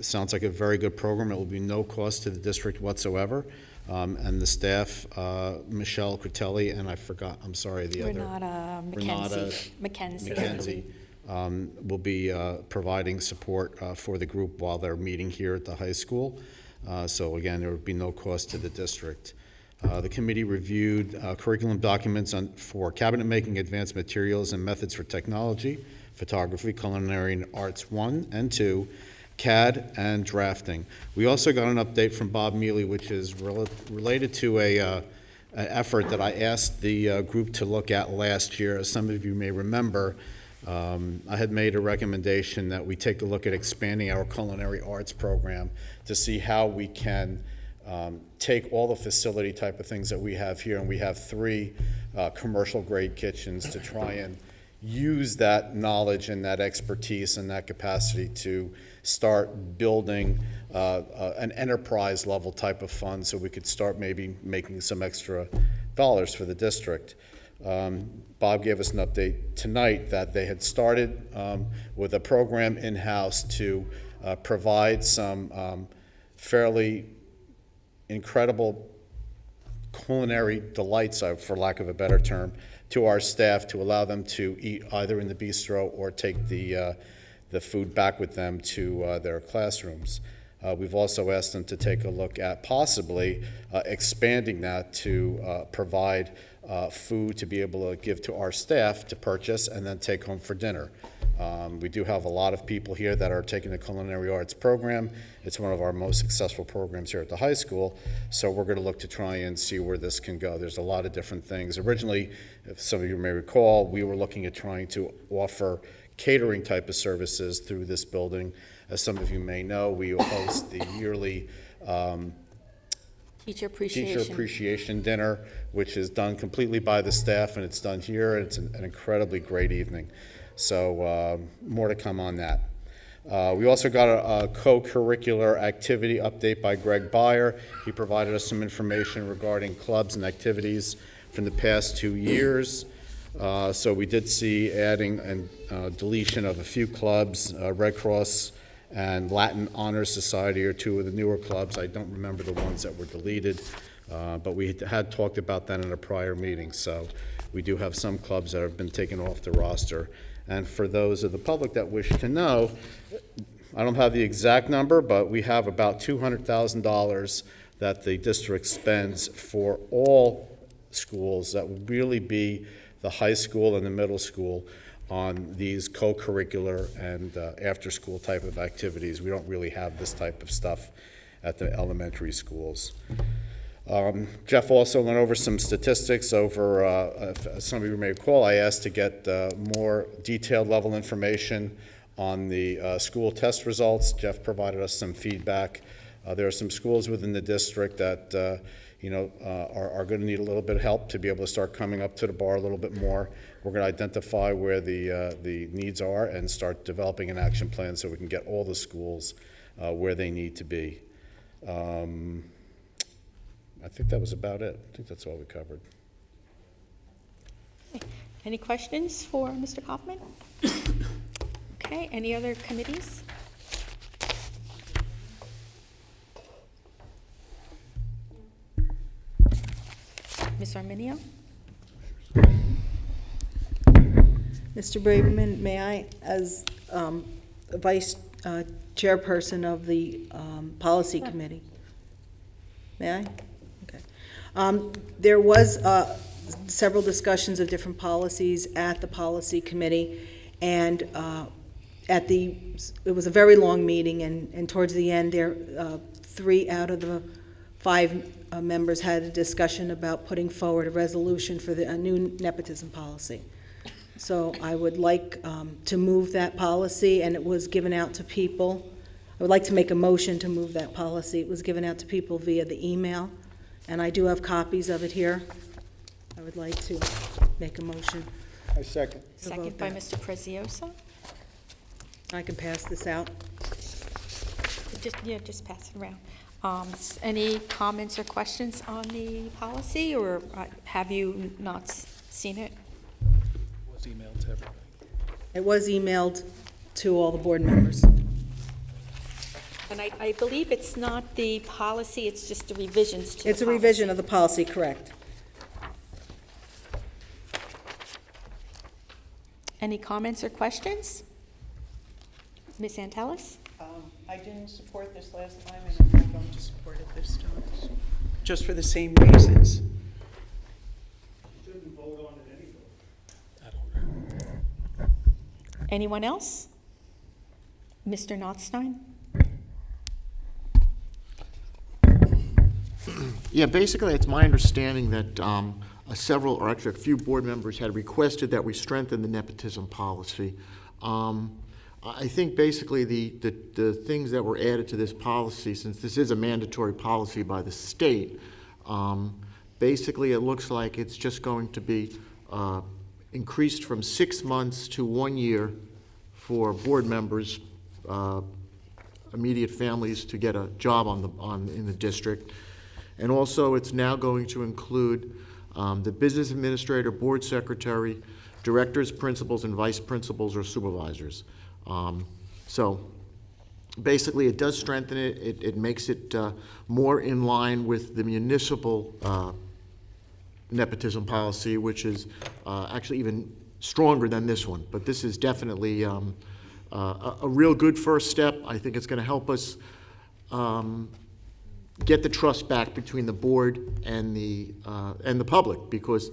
Sounds like a very good program. It will be no cost to the district whatsoever. And the staff, Michelle Critelli, and I forgot, I'm sorry, the Renata McKenzie, will be providing support for the group while they're meeting here at the high school. So again, there would be no cost to the district. The committee reviewed curriculum documents for cabinet making, advanced materials, and methods for technology, photography, culinary, and arts 1 and 2, CAD, and drafting. We also got an update from Bob Mealy, which is related to an effort that I asked the group to look at last year. As some of you may remember, I had made a recommendation that we take a look at expanding our culinary arts program to see how we can take all the facility type of things that we have here, and we have 3 commercial grade kitchens, to try and use that knowledge and that expertise and that capacity to start building an enterprise level type of fund so we could start maybe making some extra dollars for the district. Bob gave us an update tonight that they had started with a program in-house to provide some fairly incredible culinary delights, for lack of a better term, to our staff to allow them to eat either in the bistro or take the the food back with them to their classrooms. We've also asked them to take a look at possibly expanding that to provide food to be able to give to our staff to purchase and then take home for dinner. We do have a lot of people here that are taking the culinary arts program. It's one of our most successful programs here at the high school, so we're going to look to try and see where this can go. There's a lot of different things. Originally, if some of you may recall, we were looking at trying to offer catering type of services through this building. As some of you may know, we host the yearly Teacher appreciation dinner, which is done completely by the staff, and it's done here, and it's an incredibly great evening. So more to come on that. We also got a co-curricular activity update by Greg Byer. He provided us some information regarding clubs and activities from the past 2 years. So we did see adding and deletion of a few clubs. Red Cross and Latin Honor Society are two of the newer clubs. I don't remember the ones that were deleted, but we had talked about that in a prior meeting. So we do have some clubs that have been taken off the roster. And for those of the public that wish to know, I don't have the exact number, but we have about $200,000 that the district spends for all schools that would really be the high school and the middle school on these co-curricular and after-school type of activities. We don't really have this type of stuff at the elementary schools. Jeff also went over some statistics over, if some of you may recall, I asked to get more detailed level information on the school test results. Jeff provided us some feedback. There are some schools within the district that are going to need a little bit of help to be able to start coming up to the bar a little bit more. We're going to identify where the needs are and start developing an action plan so we can get all the schools where they need to be. I think that was about it. I think that's all we covered. Any questions for Mr. Kaufman? Okay, any other committees? Ms. Arminio? Mr. Braverman, may I, as Vice Chairperson of the Policy Committee? May I? Okay. There was several discussions of different policies at the Policy Committee, and it was a very long meeting, and towards the end, 3 out of the 5 members had a discussion about putting forward a resolution for a new nepotism policy. So I would like to move that policy, and it was given out to people. I would like to make a motion to move that policy. It was given out to people via the email, and I do have copies of it here. I would like to make a motion. I second. Second by Mr. Prezioso. I can pass this out. Just pass it around. Any comments or questions on the policy, or have you not seen it? It was emailed to everybody. It was emailed to all the board members. And I believe it's not the policy, it's just the revisions to the It's a revision of the policy, correct. Any comments or questions? Ms. Antelis? I didn't support this last time, and I'm not going to support it this time, just for the same reasons. Shouldn't vote on it anyway. Anyone else? Mr. Notstein? Yeah, basically, it's my understanding that several, or actually a few board members had requested that we strengthen the nepotism policy. I think basically the things that were added to this policy, since this is a mandatory policy by the state, basically it looks like it's just going to be increased from 6 months to 1 year for board members, immediate families to get a job in the district. And also it's now going to include the business administrator, board secretary, directors, principals, and vice principals or supervisors. So basically it does strengthen it. It makes it more in line with the municipal nepotism policy, which is actually even stronger than this one. But this is definitely a real good first step. I think it's going to help us get the trust back between the board and the public, because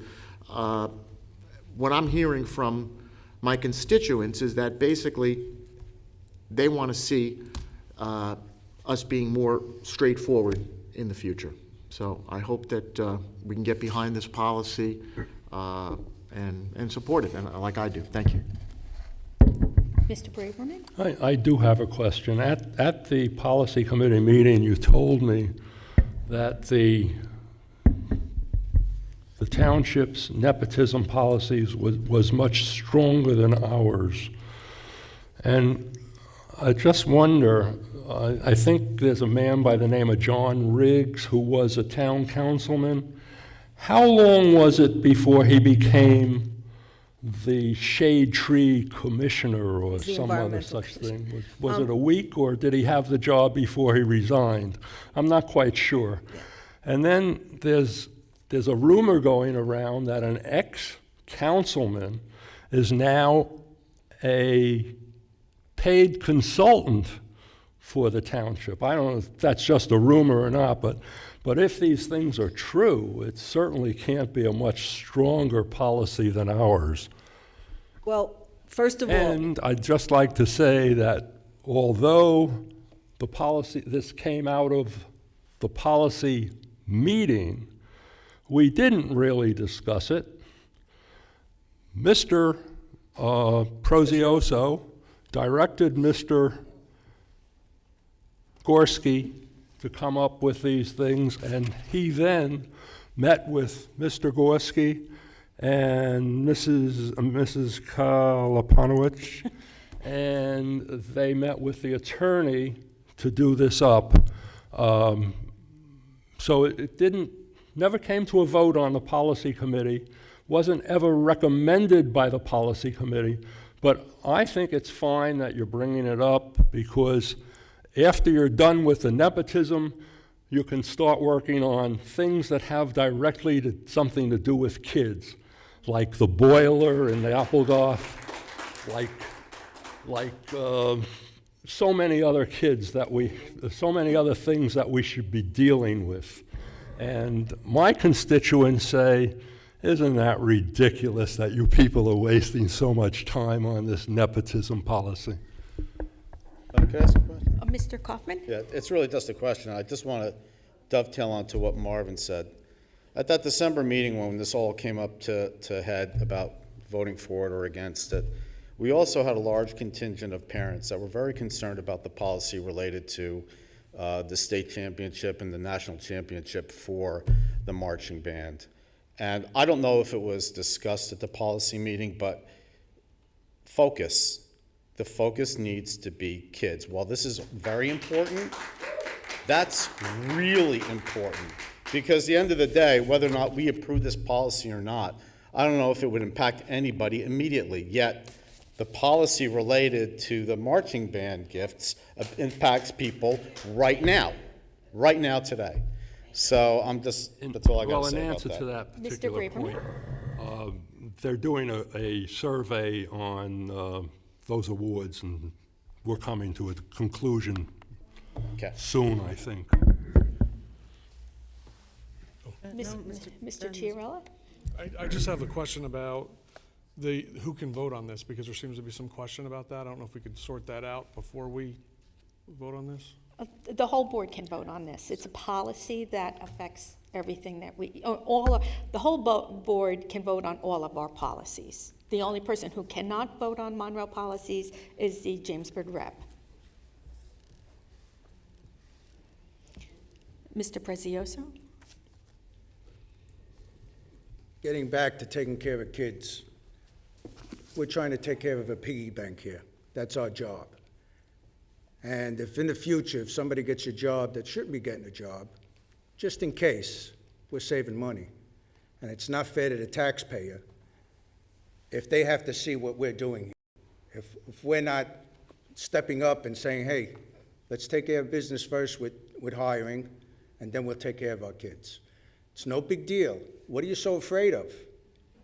what I'm hearing from my constituents is that basically they want to see us being more straightforward in the future. So I hope that we can get behind this policy and support it, and like I do. Thank you. Mr. Braverman? I do have a question. At the policy committee meeting, you told me that the township's nepotism policies was much stronger than ours. And I just wonder, I think there's a man by the name of John Riggs who was a town councilman. How long was it before he became the shade tree commissioner or some other such thing? Was it a week, or did he have the job before he resigned? I'm not quite sure. Yeah. And then there's a rumor going around that an ex-councilman is now a paid consultant for the township. I don't know if that's just a rumor or not, but if these things are true, it certainly can't be a much stronger policy than ours. Well, first of all... And I'd just like to say that although the policy, this came out of the policy meeting, we didn't really discuss it. Mr. Prozioso directed Mr. Gorski to come up with these things, and he then met with Mr. Gorski and Mrs. Kalapanowicz, and they met with the attorney to do this up. So it never came to a vote on the policy committee, wasn't ever recommended by the policy committee, but I think it's fine that you're bringing it up, because after you're done with the nepotism, you can start working on things that have directly something to do with kids, like the boiler in the Applegarth, like so many other things that we should be dealing with. And my constituents say, isn't that ridiculous that you people are wasting so much time on this nepotism policy? Can I ask a question? Mr. Kaufman? Yeah, it's really just a question. I just want to dovetail onto what Marvin said. At that December meeting when this all came up to head about voting for it or against it, we also had a large contingent of parents that were very concerned about the policy related to the state championship and the national championship for the marching band. And I don't know if it was discussed at the policy meeting, but the focus needs to be kids. While this is very important, that's really important, because at the end of the day, whether or not we approve this policy or not, I don't know if it would impact anybody immediately, yet the policy related to the marching band gifts impacts people right now today. So that's all I got to say about that. Well, in answer to that Mr. particular point, they're doing a survey on those awards, and we're coming to a conclusion soon, I think. Mr. Chiarella? I just have a question about who can vote on this, because there seems to be some question about that. I don't know if we could sort that out before we vote on this. The whole board can vote on this. It's a policy that affects everything that the whole board can vote on all of our policies. The only person who cannot vote on Monroe policies is the Jamesburg rep. Mr. Prezioso? Getting back to taking care of kids, we're trying to take care of a piggy bank here. That's our job. And if in the future, if somebody gets a job that shouldn't be getting a job, just in case, we're saving money. And it's not fair to the taxpayer if they have to see what we're doing here. If we're not stepping up and saying, hey, let's take care of business first with hiring, and then we'll take care of our kids. It's no big deal. What are you so afraid of?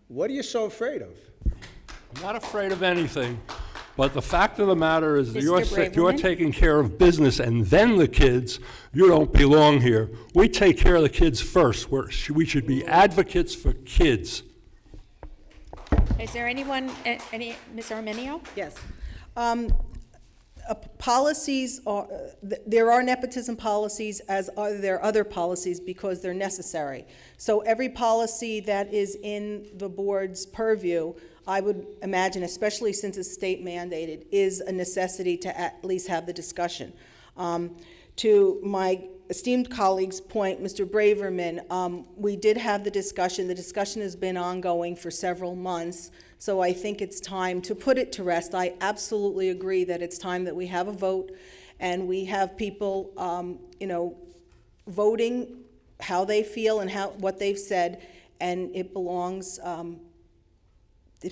What are you so afraid of? I'm not afraid of anything, But the fact of the matter is, Mr. you're Braverman? taking care of business and then the kids. You don't belong here. We take care of the kids first. We should be advocates for kids. Is there anyone, Ms. Arminio? Yes. Policies are, there are nepotism policies, as are there other policies, because they're necessary. So every policy that is in the board's purview, I would imagine, especially since it's state mandated, is a necessity to at least have the discussion. To my esteemed colleague's point, Mr. Braverman, we did have the discussion. The discussion has been ongoing for several months, so I think it's time to put it to rest. I absolutely agree that it's time that we have a vote and we have people, voting how they feel and what they've said, and it belongs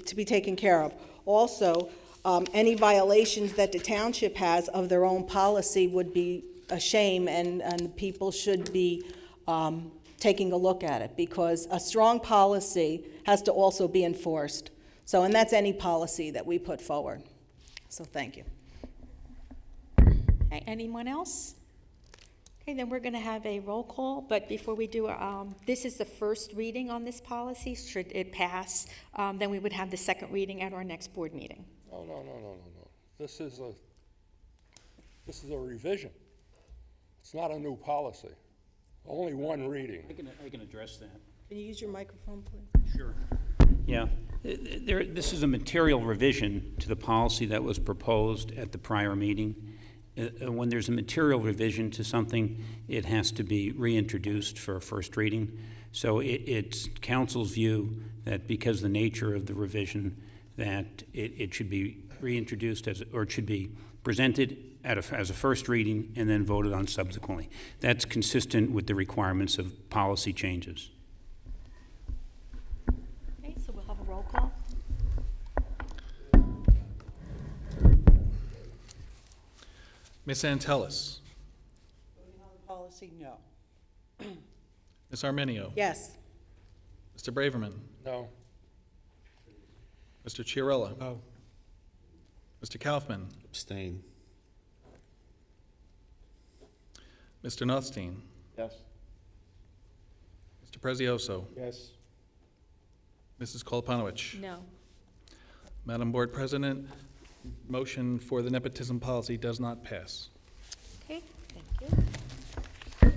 to be taken care of. Also, any violations that the township has of their own policy would be a shame, and people should be taking a look at it, because a strong policy has to also be enforced. So, and that's any policy that we put forward. So thank you. Okay, anyone else? Okay, then we're going to have a roll call, but before we do, this is the first reading on this policy. Should it pass, then we would have the second reading at our next board meeting. No. This is a revision. It's not a new policy. Only one reading. I can address that. Can you use your microphone, please? Sure. Yeah. This is a material revision to the policy that was proposed at the prior meeting. When there's a material revision to something, it has to be reintroduced for a first reading. So it's council's view that because the nature of the revision, that it should be reintroduced or it should be presented as a first reading and then voted on subsequently. That's consistent with the requirements of policy changes. Okay, so we'll have a roll call. Ms. Antelis. Voting on the policy, no. Ms. Arminio. Yes. Mr. Braverman. No. Mr. Chiarella. No. Mr. Kaufman. Abstain. Mr. Nothstein. Yes. Mr. Prezioso. Yes. Mrs. Koloponowicz. No. Madam Board President, motion for the nepotism policy does not pass. Okay, thank you.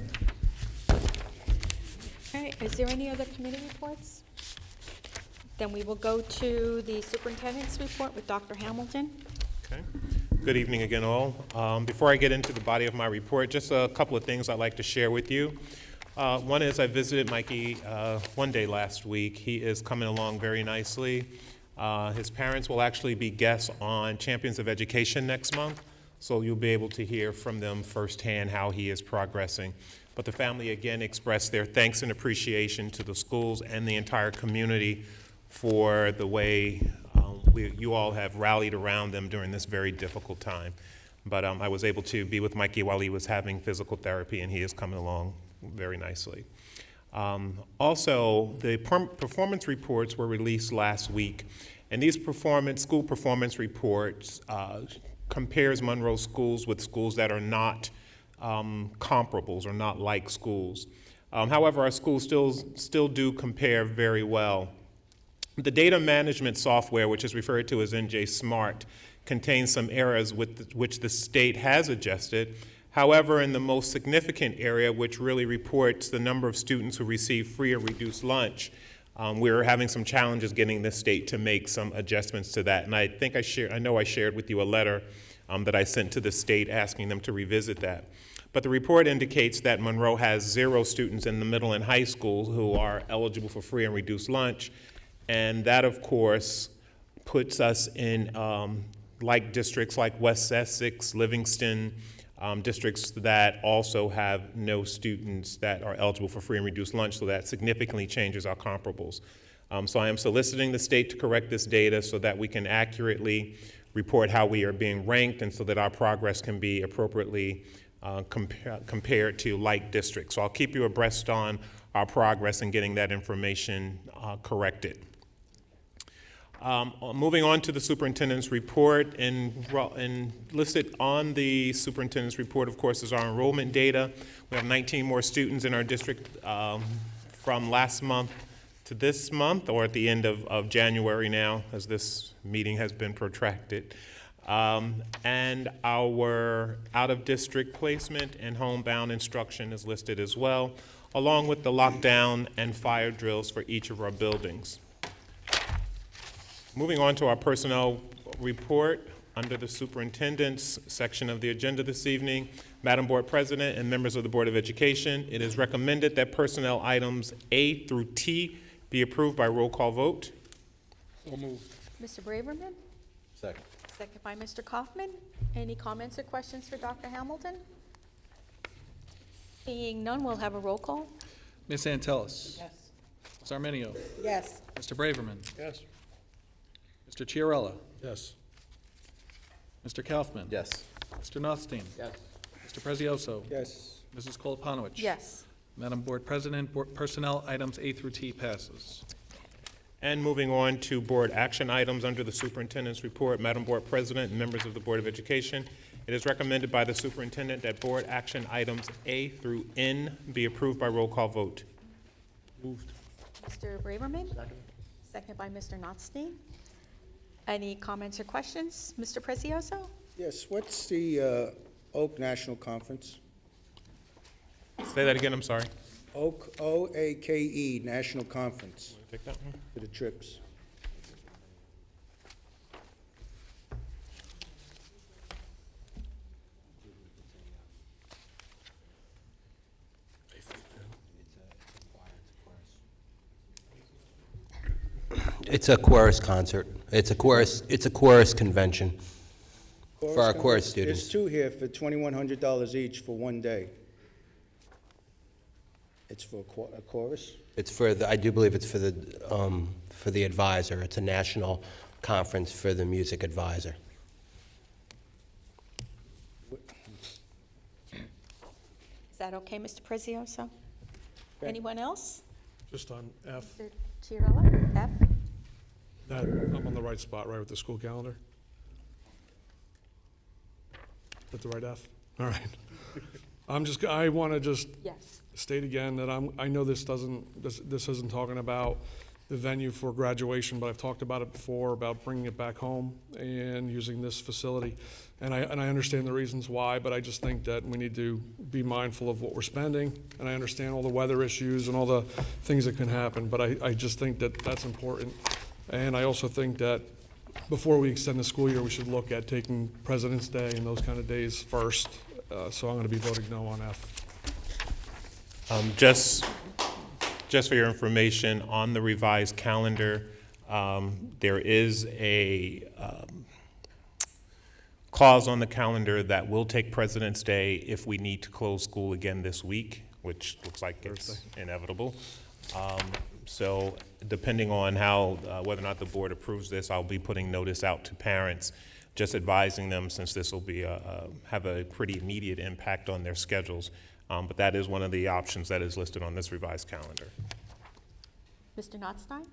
Okay, is there any other committee reports? Then we will go to the superintendent's report with Dr. Hamilton. Okay. Good evening again, all. Before I get into the body of my report, just a couple of things I'd like to share with you. One is I visited Mikey one day last week. He is coming along very nicely. His parents will actually be guests on Champions of Education next month, so you'll be able to hear from them firsthand how he is progressing. But the family again expressed their thanks and appreciation to the schools and the entire community for the way you all have rallied around them during this very difficult time. But I was able to be with Mikey while he was having physical therapy, and he is coming along very nicely. Also, the performance reports were released last week, and these school performance reports compares Monroe schools with schools that are not comparables or not like schools. However, our schools still do compare very well. The data management software, which is referred to as NJ Smart, contains some errors which the state has adjusted. However, in the most significant area, which really reports the number of students who receive free or reduced lunch, we're having some challenges getting the state to make some adjustments to that. And I think I know I shared with you a letter that I sent to the state asking them to revisit that. But the report indicates that Monroe has 0 students in the middle and high schools who are eligible for free and reduced lunch. And that, of course, puts us in like districts like West Essex, Livingston, districts that also have no students that are eligible for free and reduced lunch, so that significantly changes our comparables. So I am soliciting the state to correct this data so that we can accurately report how we are being ranked and so that our progress can be appropriately compared to like districts. So I'll keep you abreast on our progress in getting that information corrected. Moving on to the superintendent's report, and listed on the superintendent's report, of course, is our enrollment data. We have 19 more students in our district from last month to this month, or at the end of January now, as this meeting has been protracted. And our out-of-district placement and homebound instruction is listed as well, along with the lockdown and fire drills for each of our buildings. Moving on to our personnel report, under the superintendent's section of the agenda this evening, Madam Board President and members of the Board of Education, it is recommended that personnel items A through T be approved by roll call vote. So moved. Mr. Braverman? Second. Second by Mr. Kaufman. Any comments or questions for Dr. Hamilton? Seeing none, we'll have a roll call. Ms. Antelis? Yes. Ms. Arminio? Yes. Mr. Braverman? Yes. Mr. Chiarella? Yes. Mr. Kaufman? Yes. Mr. Nothstein? Yes. Mr. Prezioso? Yes. Mrs. Koloponowicz? Yes. Madam Board President, personnel items A through T passes. And moving on to board action items under the superintendent's report, Madam Board President and members of the Board of Education, it is recommended by the superintendent that board action items A through N be approved by roll call vote. Moved. Mr. Braverman? Second by Mr. Notstein. Any comments or questions? Mr. Prezioso? Yes, what's the Oak National Conference? Say that again, I'm sorry. Oak, O-A-K-E, National Conference Take that one. for the trips. It's a chorus concert. It's a chorus convention for our chorus students. There's two here for $2,100 each for one day. It's for a chorus? It's for I do believe it's for the advisor. It's a national conference for the music advisor. Is that okay, Mr. Prezioso? Anyone else? Just on F. Mr. Chiarella? F? That, I'm on the right spot, right, with the school calendar? Is that the right F? All right. I want to just Yes. state again that I know this isn't talking about the venue for graduation, but I've talked about it before, about bringing it back home and using this facility. And I understand the reasons why, but I just think that we need to be mindful of what we're spending. And I understand all the weather issues and all the things that can happen, but I just think that that's important. And I also think that before we extend the school year, we should look at taking President's Day and those kind of days first. So I'm going to be voting no on F. Just for your information, on the revised calendar, there is a clause on the calendar that will take President's Day if we need to close school again this week, which looks like it's inevitable. So depending on how, whether or not the board approves this, I'll be putting notice out to parents, just advising them, since this will be have a pretty immediate impact on their schedules. But that is one of the options that is listed on this revised calendar. Mr. Notstein?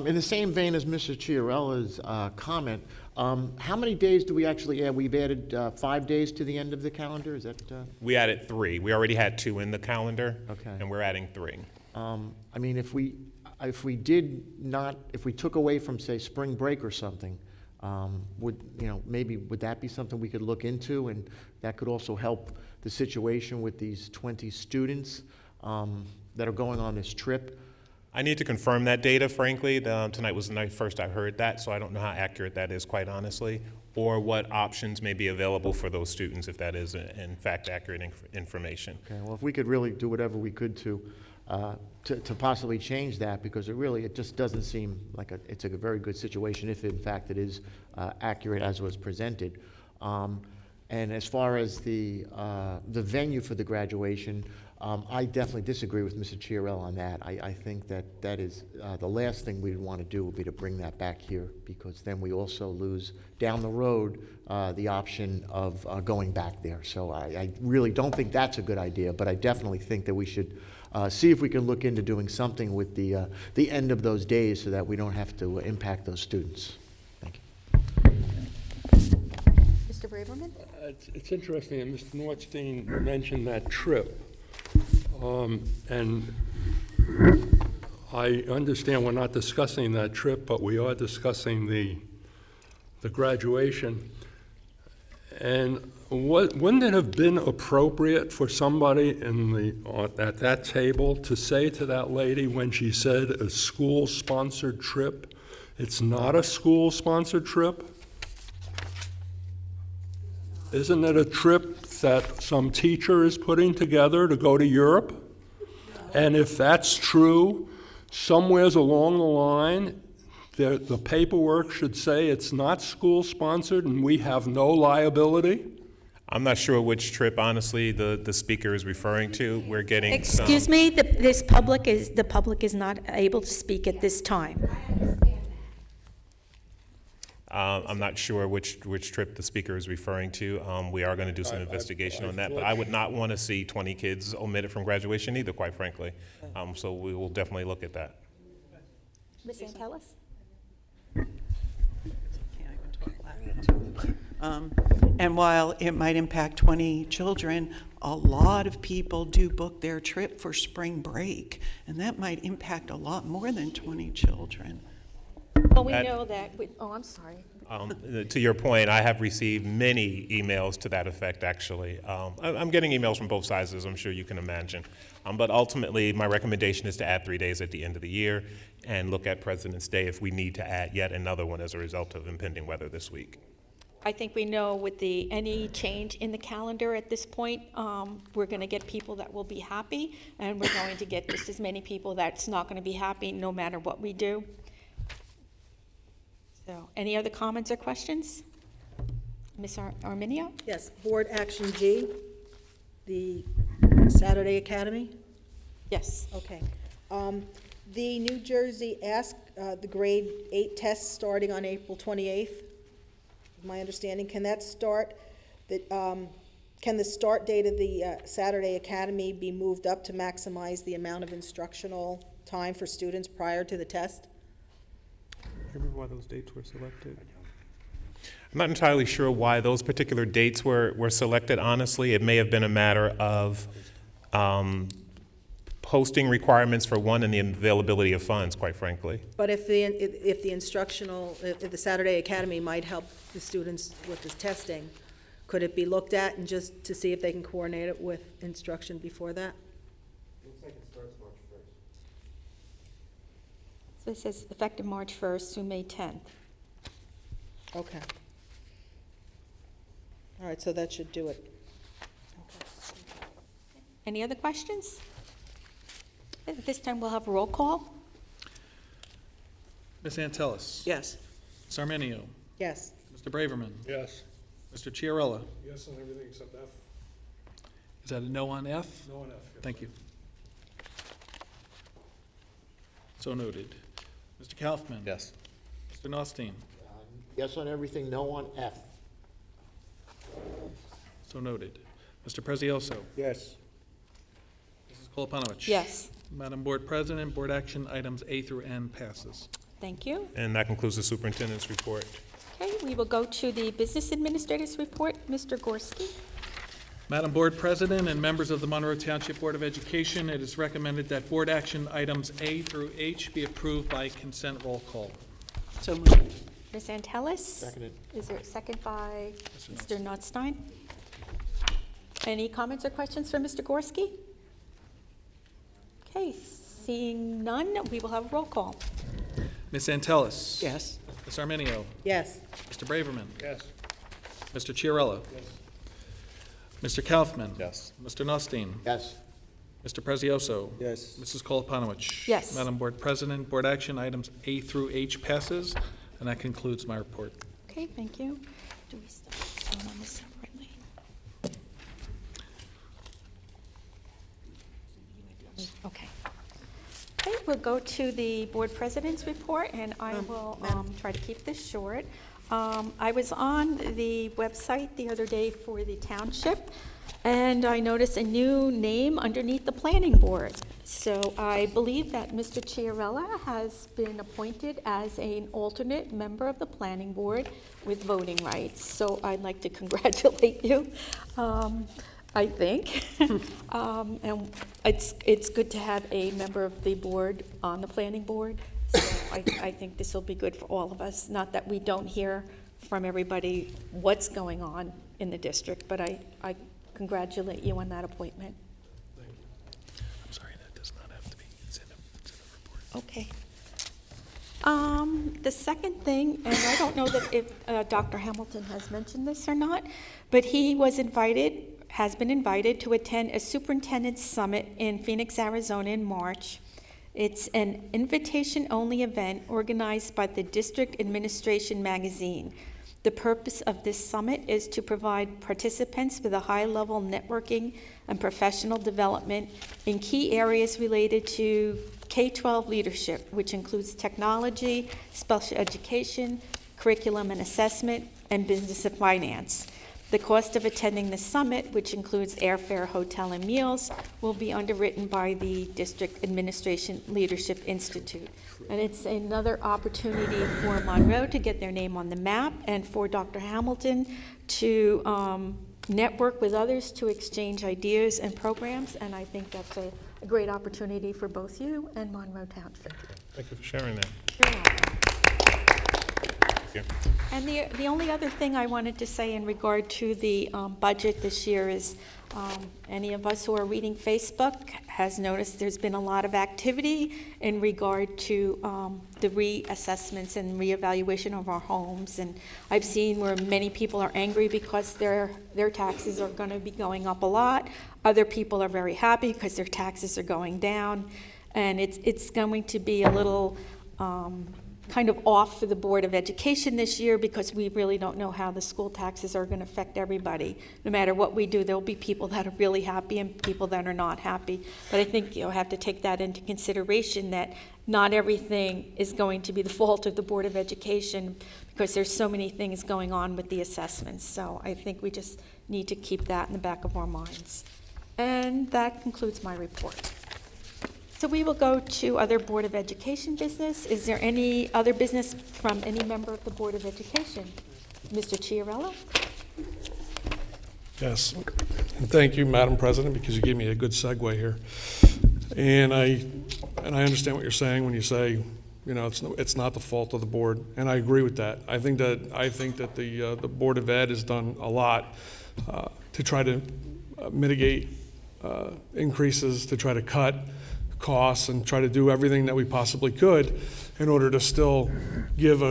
In the same vein as Mr. Chiarella's comment, how many days do we actually add? We've added 5 days to the end of the calendar, is that? We added 3. We already had 2 in the calendar. Okay. And we're adding 3. I mean, if we took away from, say, spring break or something, would that be something we could look into, and that could also help the situation with these 20 students that are going on this trip? I need to confirm that data, frankly. Tonight was the night first I heard that, so I don't know how accurate that is, quite honestly, or what options may be available for those students if that is, in fact, accurate information. Okay, well, if we could really do whatever we could to possibly change that, because it just doesn't seem like it's a very good situation if, in fact, it is accurate as was presented. And as far as the venue for the graduation, I definitely disagree with Mr. Chiarella on that. I think that is the last thing we'd want to do would be to bring that back here, because then we also lose down the road the option of going back there. So I really don't think that's a good idea, but I definitely think that we should see if we can look into doing something with the end of those days so that we don't have to impact those students. Thank you. Mr. Braverman? It's interesting that Mr. Nordstein mentioned that trip. And I understand we're not discussing that trip, but we are discussing the graduation. And wouldn't it have been appropriate for somebody at that table to say to that lady when she said a school-sponsored trip, it's not a school-sponsored trip? Isn't it a trip that some teacher is putting together to go to Europe? And if that's true, somewheres along the line, the paperwork should say it's not school-sponsored and we have no liability? I'm not sure which trip, honestly, the speaker is referring to. We're getting Excuse me, the public is not able to speak at this time. I'm not sure which trip the speaker is referring to. We are going to do some investigation on that, but I would not want to see 20 kids omitted from graduation either, quite frankly. So we will definitely look at that. Ms. Antelis? And while it might impact 20 children, a lot of people do book their trip for spring break, and that might impact a lot more than 20 children. Well, we know that, oh, I'm sorry. To your point, I have received many emails to that effect, actually. I'm getting emails from both sides, as I'm sure you can imagine. But ultimately, my recommendation is to add 3 days at the end of the year and look at President's Day if we need to add yet another one as a result of impending weather this week. I think we know with any change in the calendar at this point, we're going to get people that will be happy, and we're going to get just as many people that's not going to be happy no matter what we do. So, any other comments or questions? Ms. Arminio? Yes, Board Action G, the Saturday Academy? Yes. Okay. The New Jersey asked the grade 8 test starting on April 28th. My understanding, can that start, can the start date of the Saturday Academy be moved up to maximize the amount of instructional time for students prior to the test? Remember why those dates were selected? I'm not entirely sure why those particular dates were selected, honestly. It may have been a matter of posting requirements for one and the availability of funds, quite frankly. But if the Saturday Academy might help the students with this testing, could it be looked at and just to see if they can coordinate it with instruction before that? Looks like it starts March 1st. So it says effective March 1st through May 10th. Okay. All right, so that should do it. Any other questions? At this time, we'll have a roll call. Ms. Antelis? Yes. Ms. Arminio? Yes. Mr. Braverman? Yes. Mr. Chiarella? Yes on everything except F. Is that a no on F? No on F. Yes. Thank you. So noted. Mr. Kaufman? Yes. Mr. Nostine? Yes on everything, no on F. So noted. Mr. Prezioso? Yes. Mrs. Koloponowicz? Yes. Madam Board President, Board action items A through N passes. Thank you. And that concludes the superintendent's report. Okay, we will go to the business administrator's report. Mr. Gorski. Madam Board President and members of the Monroe Township Board of Education, it is recommended that board action items A through H be approved by consent roll call. So moved. Ms. Antelis? Seconded. Is there a second by Mr. Notstein? Any comments or questions for Mr. Gorski? Okay, seeing none, we will have a roll call. Ms. Antelis? Yes. Ms. Arminio? Yes. Mr. Braverman? Yes. Mr. Chiarella? Yes. Mr. Kaufman? Yes. Mr. Nostine? Yes. Mr. Prezioso? Yes. Mrs. Koloponowicz? Yes. Madam Board President, board action items A through H passes, and that concludes my report. Okay, thank you. Do we start on this separately? we'll go to the board president's report, and I will try to keep this short. I was on the website the other day for the township, and I noticed a new name underneath the planning board. So I believe that Mr. Chiarella has been appointed as an alternate member of the planning board with voting rights. So I'd like to congratulate you, I think. And it's good to have a member of the board on the planning board. So I think this will be good for all of us. Not that we don't hear from everybody what's going on in the district, but I congratulate you on that appointment. Thank you. I'm sorry, that does not have to be, it's in the report. Okay. The second thing, and I don't know that if Dr. Hamilton has mentioned this or not, but he has been invited to attend a superintendent's summit in Phoenix, Arizona in March. It's an invitation-only event organized by the District Administration magazine. The purpose of this summit is to provide participants with a high-level networking and professional development in key areas related to K-12 leadership, which includes technology, special education, curriculum and assessment, and business and finance. The cost of attending the summit, which includes airfare, hotel, and meals, will be underwritten by the District Administration Leadership Institute. And it's another opportunity for Monroe to get their name on the map and for Dr. Hamilton to network with others to exchange ideas and programs. And I think that's a great opportunity for both you and Monroe Township. Thank you for sharing that. You're welcome. Thank you. And the only other thing I wanted to say in regard to the budget this year is any of us who are reading Facebook has noticed there's been a lot of activity in regard to the reassessments and reevaluation of our homes. And I've seen where many people are angry because their taxes are going to be going up a lot. Other people are very happy because their taxes are going down. And it's going to be a little kind of off for the Board of Education this year because we really don't know how the school taxes are going to affect everybody. No matter what we do, there will be people that are really happy and people that are not happy. But I think you'll have to take that into consideration, that not everything is going to be the fault of the Board of Education because there's so many things going on with the assessments. So I think we just need to keep that in the back of our minds. And that concludes my report. So we will go to other Board of Education business. Is there any other business from any member of the Board of Education? Mr. Chiarella? Yes, and thank you, Madam President, because you gave me a good segue here. And I understand what you're saying when you say, you know, it's not the fault of the board, and I agree with that. I think that the Board of Ed has done a lot to try to mitigate increases, to try to cut costs, and try to do everything that we possibly could in order to still give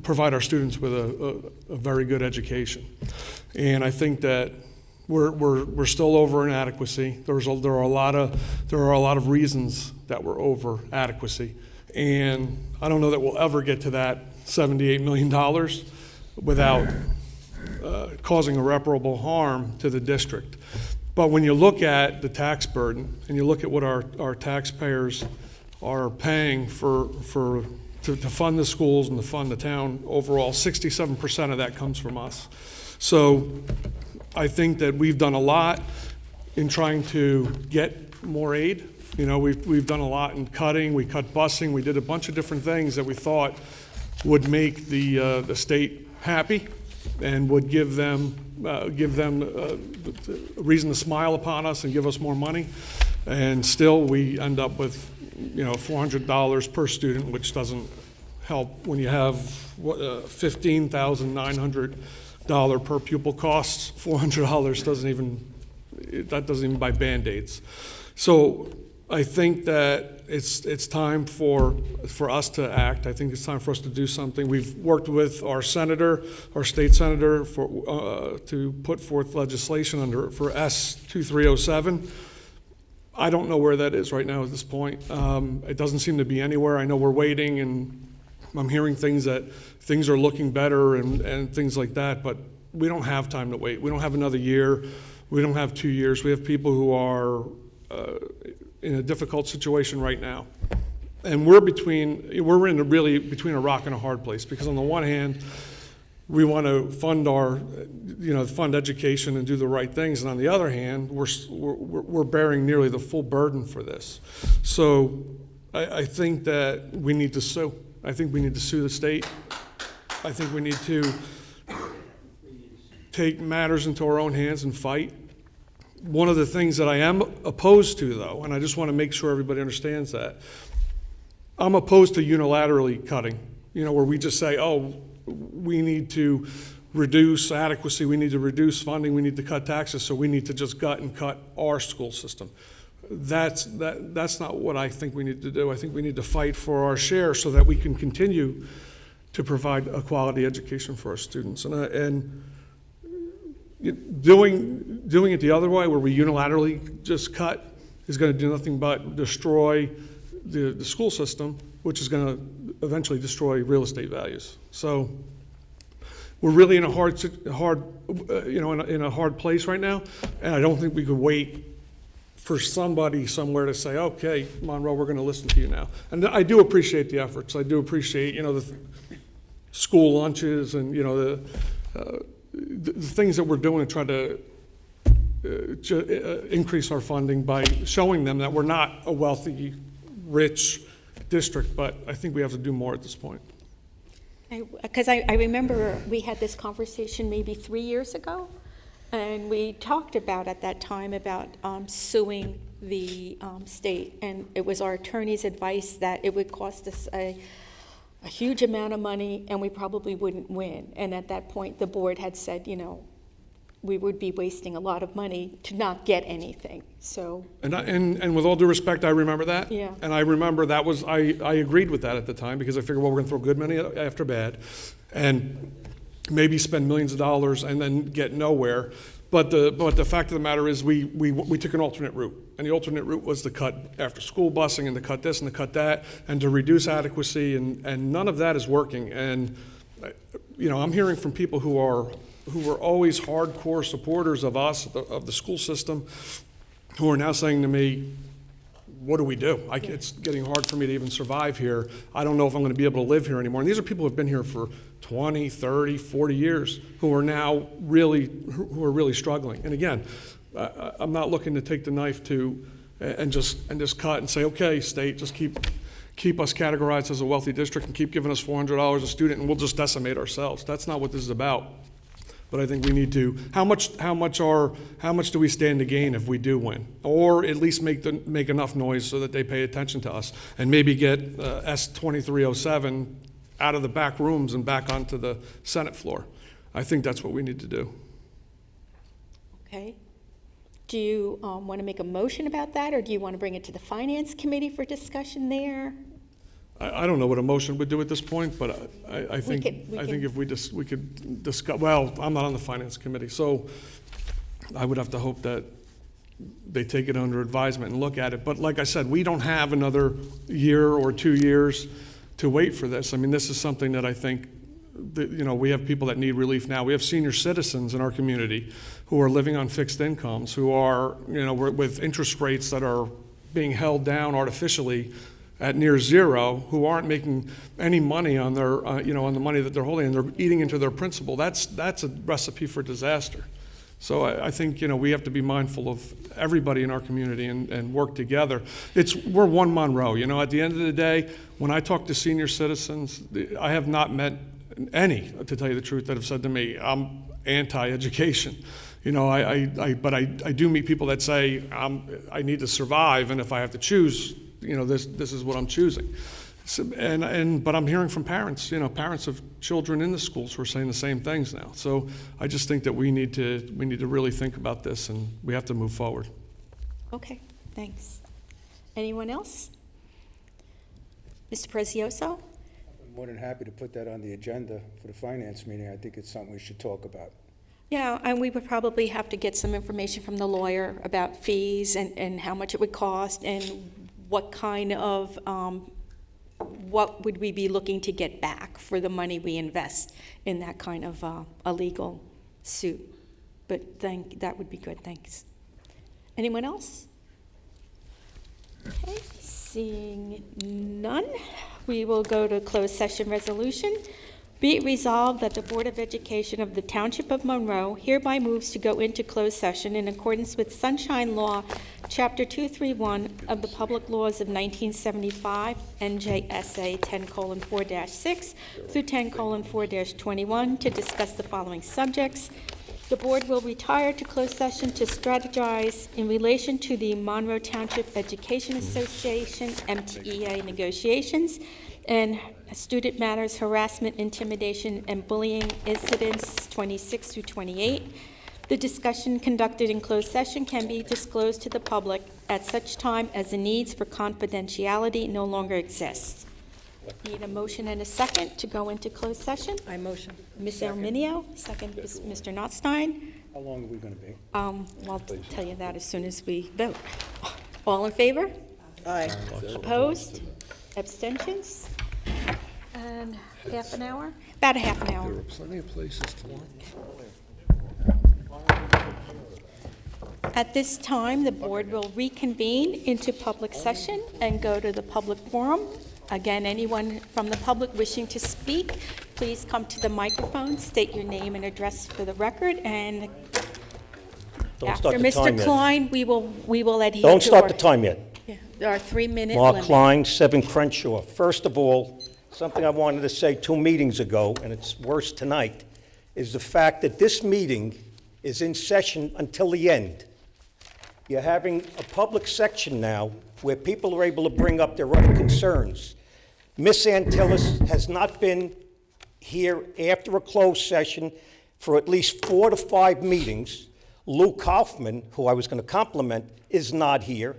provide our students with a very good education. And I think that we're still over inadequacy. There are a lot of reasons that we're over adequacy, and I don't know that we'll ever get to that $78 million without causing irreparable harm to the district. But when you look at the tax burden and you look at what our taxpayers are paying to fund the schools and to fund the town overall, 67% of that comes from us. So I think that we've done a lot in trying to get more aid. You know, we've done a lot in cutting. We cut busing. We did a bunch of different things that we thought would make the state happy and would give them a reason to smile upon us and give us more money. And still we end up with, you know, $400 per student, which doesn't help when you have $15,900 per pupil costs. $400 doesn't even buy Band-Aids. So I think that it's time for us to act. I think it's time for us to do something. We've worked with our state senator, to put forth legislation for S2307. I don't know where that is right now at this point. It doesn't seem to be anywhere. I know we're waiting, and I'm hearing things that things are looking better and things like that, but we don't have time to wait. We don't have another year. We don't have 2 years. We have people who are in a difficult situation right now. And we're really between a rock and a hard place, because on the one hand, we want to fund fund education and do the right things, and on the other hand, we're bearing nearly the full burden for this. So I think that we need to sue. I think we need to sue the state. I think we need to take matters into our own hands and fight. One of the things that I am opposed to, though, and I just want to make sure everybody understands that, I'm opposed to unilaterally cutting, where we just say, oh, we need to reduce adequacy, we need to reduce funding, we need to cut taxes, so we need to just gut and cut our school system. That's not what I think we need to do. I think we need to fight for our share so that we can continue to provide a quality education for our students. And doing it the other way, where we unilaterally just cut, is going to do nothing but destroy the school system, which is going to eventually destroy real estate values. So we're really in a hard place right now, and I don't think we could wait for somebody somewhere to say, okay, Monroe, we're going to listen to you now. And I do appreciate the efforts. I do appreciate, the school lunches and, the things that we're doing to try to increase our funding by showing them that we're not a wealthy, rich district, but I think we have to do more at this point. Because I remember we had this conversation maybe 3 years ago, and we talked about at that time about suing the state, and it was our attorney's advice that it would cost us a huge amount of money and we probably wouldn't win. And at that point, the board had said, we would be wasting a lot of money to not get anything. So. And with all due respect, I remember that. Yeah. And I remember that was, I agreed with that at the time, because I figured, well, we're going to throw good money after bad and maybe spend millions of dollars and then get nowhere. But the fact of the matter is we took an alternate route. And the alternate route was to cut after school busing and to cut this and to cut that and to reduce adequacy, and none of that is working. And I'm hearing from people who were always hardcore supporters of us, of the school system, who are now saying to me, what do we do? It's getting hard for me to even survive here. I don't know if I'm going to be able to live here anymore. And these are people who have been here for 20, 30, 40 years who are now really struggling. And again, I'm not looking to take the knife and just cut and say, okay, state, just keep us categorized as a wealthy district and keep giving us $400 a student and we'll just decimate ourselves. That's not what this is about. But I think we need to, how much do we stand to gain if we do win? Or at least make enough noise so that they pay attention to us and maybe get S2307 out of the back rooms and back onto the Senate floor. I think that's what we need to do. Okay. Do you want to make a motion about that, or do you want to bring it to the Finance Committee for discussion there? I don't know what a motion would do at this point, but I think if we could discuss. Well, I'm not on the Finance Committee, so I would have to hope that they take it under advisement and look at it. But like I said, we don't have another year or 2 years to wait for this. I mean, this is something that I think that, we have people that need relief now. We have senior citizens in our community who are living on fixed incomes, who are, with interest rates that are being held down artificially at near zero, who aren't making any money on their, on the money that they're holding, and they're eating into their principal. That's a recipe for disaster. So I think, we have to be mindful of everybody in our community and work together. We're one Monroe, at the end of the day, when I talk to senior citizens, I have not met any, to tell you the truth, that have said to me, I'm anti-education. But I do meet people that say, I need to survive, and if I have to choose, this is what I'm choosing. So, but I'm hearing from parents, parents of children in the schools who are saying the same things now. So I just think that we need to really think about this, and we have to move forward. Okay, thanks. Anyone else? Mr. Prezioso? I'm more than happy to put that on the agenda for the finance meeting. I think it's something we should talk about. Yeah, and we would probably have to get some information from the lawyer about fees and how much it would cost and what kind of, what would we be looking to get back for the money we invest in that kind of a legal suit. But that would be good, thanks. Anyone else? Okay, seeing none, we will go to closed session resolution. Be it resolved that the Board of Education of the Township of Monroe hereby moves to go into closed session in accordance with Sunshine Law, Chapter 231 of the Public Laws of 1975, NJSA 10:4-6 through 10:4-21, to discuss the following subjects. The board will retire to closed session to strategize in relation to the Monroe Township Education Association, MTEA negotiations, and student matters, harassment, intimidation, and bullying incidents 26 through 28. The discussion conducted in closed session can be disclosed to the public at such time as the needs for confidentiality no longer exists. Need a motion and a second to go into closed session? I motion. Ms. Arminio, second, Mr. Notstein. How long are we going to be? I'll tell you that as soon as we vote. All in favor? Aye. Opposed? Abstentions? And half an hour? About a half an hour. There are plenty of places to look. At this time, the board will reconvene into public session and go to the public forum. Again, anyone from the public wishing to speak, please come to the microphone, state your name and address for the record, and Don't after start the time Mr. yet. Klein, we will adhere to Don't start our- the time yet. Yeah, our 3-minute Mark limit. Klein, 7 Crenshaw. First of all, something I wanted to say 2 meetings ago, and it's worse tonight, is the fact that this meeting is in session until the end. You're having a public section now where people are able to bring up their other concerns. Ms. Antilles has not been here after a closed session for at least 4 to 5 meetings. Lou Kaufman, who I was going to compliment, is not here.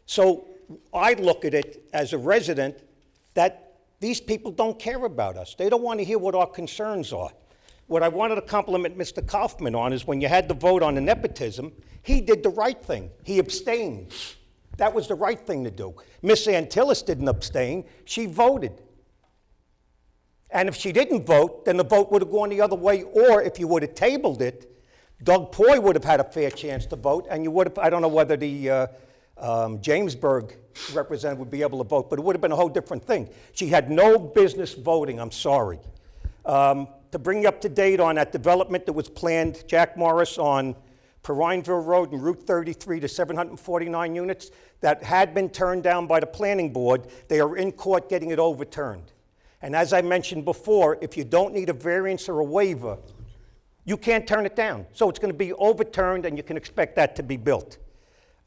So I look at it as a resident that these people don't care about us. They don't want to hear what our concerns are. What I wanted to compliment Mr. Kaufman on is when you had the vote on the nepotism, he did the right thing. He abstained. That was the right thing to do. Miss Antilles didn't abstain. She voted. And if she didn't vote, then the vote would have gone the other way. Or if you would have tabled it, Doug Poy would have had a fair chance to vote, and you would have, I don't know whether the Jamesburg representative would be able to vote, but it would have been a whole different thing. She had no business voting, I'm sorry. To bring you up to date on that development that was planned, Jack Morris, on Perrineville Road and Route 33 to 749 units, that had been turned down by the planning board. They are in court getting it overturned. And as I mentioned before, if you don't need a variance or a waiver, you can't turn it down. So it's going to be overturned, and you can expect that to be built.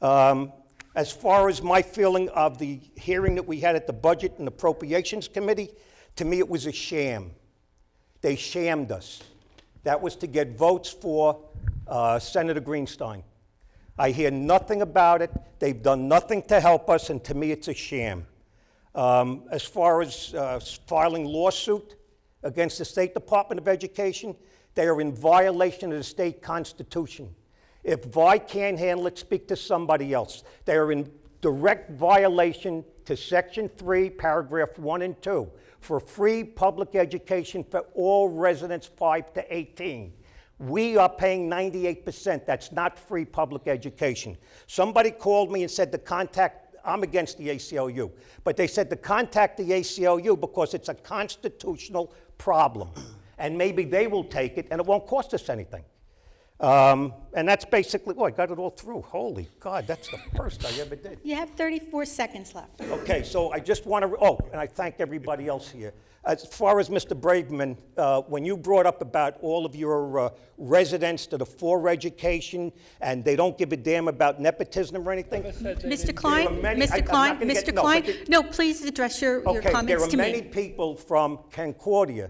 As far as my feeling of the hearing that we had at the Budget and Appropriations Committee, to me it was a sham. They shammed us. That was to get votes for Senator Greenstein. I hear nothing about it. They've done nothing to help us, and to me it's a sham. As far as filing lawsuit against the State Department of Education, they are in violation of the state constitution. If Vi can't handle it, speak to somebody else. They are in direct violation to Section 3, Paragraph 1 and 2, for free public education for all residents 5 to 18. We are paying 98%. That's not free public education. Somebody called me and said to contact, I'm against the ACLU, but they said to contact the ACLU because it's a constitutional problem. And maybe they will take it, and it won't cost us anything. And that's basically, I got it all through. Holy God, that's the first I ever did. You have 34 seconds left. Okay, so I just want to, and I thank everybody else here. As far as Mr. Braveman, when you brought up about all of your residents that are for education and they don't give a damn about nepotism or anything. Mr. Klein, Mr. Klein, no, please address your comments to there are me. many people from Concordia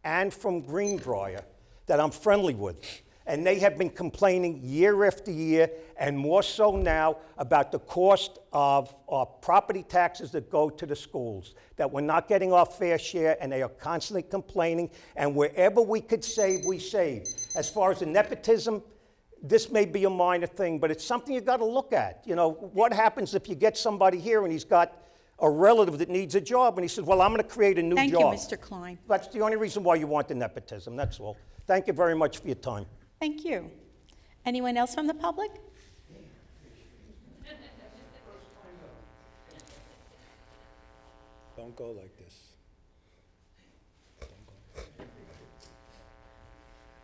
and from Greenbrier that I'm friendly with. And they have been complaining year after year, and more so now, about the cost of our property taxes that go to the schools, that we're not getting our fair share, and they are constantly complaining, and wherever we could save, we save. As far as the nepotism, this may be a minor thing, but it's something you got to look at. You know, what happens if you get somebody here and he's got a relative that needs a job, and he says, well, I'm going to create a new job. Thank you, Mr. Klein. That's the only reason why you want the nepotism, that's all. Thank you very much for your time. Thank you. Anyone else from the public? Don't go like this.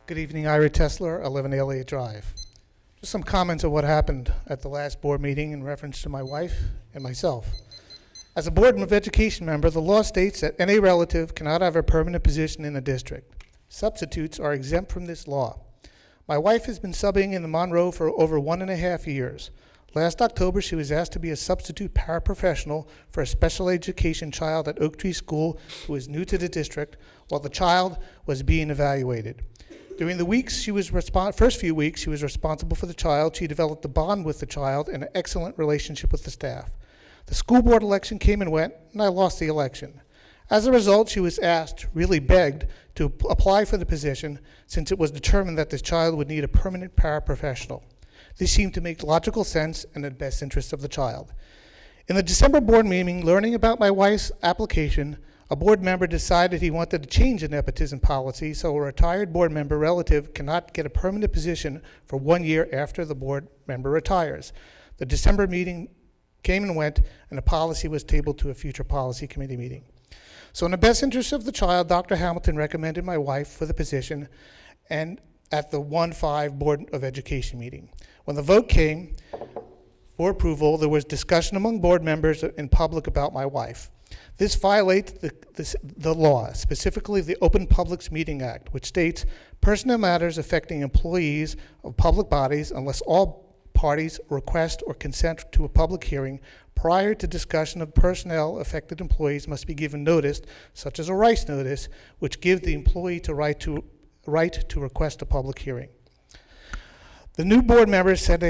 Good evening, Ira Tesler, 11 Elliott Drive. Just some comments on what happened at the last board meeting in reference to my wife and myself. As a Board of Education member, the law states that any relative cannot have a permanent position in the district. Substitutes are exempt from this law. My wife has been subbing in the Monroe for over 1.5 years. Last October, she was asked to be a substitute paraprofessional for a special education child at Oak Tree School who is new to the district while the child was being evaluated. During the weeks first few weeks, she was responsible for the child. She developed a bond with the child and an excellent relationship with the staff. The school board election came and went, and I lost the election. As a result, she was asked, really begged, to apply for the position since it was determined that this child would need a permanent paraprofessional. This seemed to make logical sense and in the best interest of the child. In the December board meeting, learning about my wife's application, a board member decided he wanted to change the nepotism policy so a retired board member relative cannot get a permanent position for 1 year after the board member retires. The December meeting came and went, and the policy was tabled to a future policy committee meeting. So in the best interest of the child, Dr. Hamilton recommended my wife for the position and at the 1-5 Board of Education meeting. When the vote came for approval, there was discussion among board members in public about my wife. This violates the law, specifically the Open Publics Meeting Act, which states personnel matters affecting employees of public bodies unless all parties request or consent to a public hearing prior to discussion of personnel affected employees must be given notice, such as a rights notice, which gives the employee the right to request a public hearing. The new board members have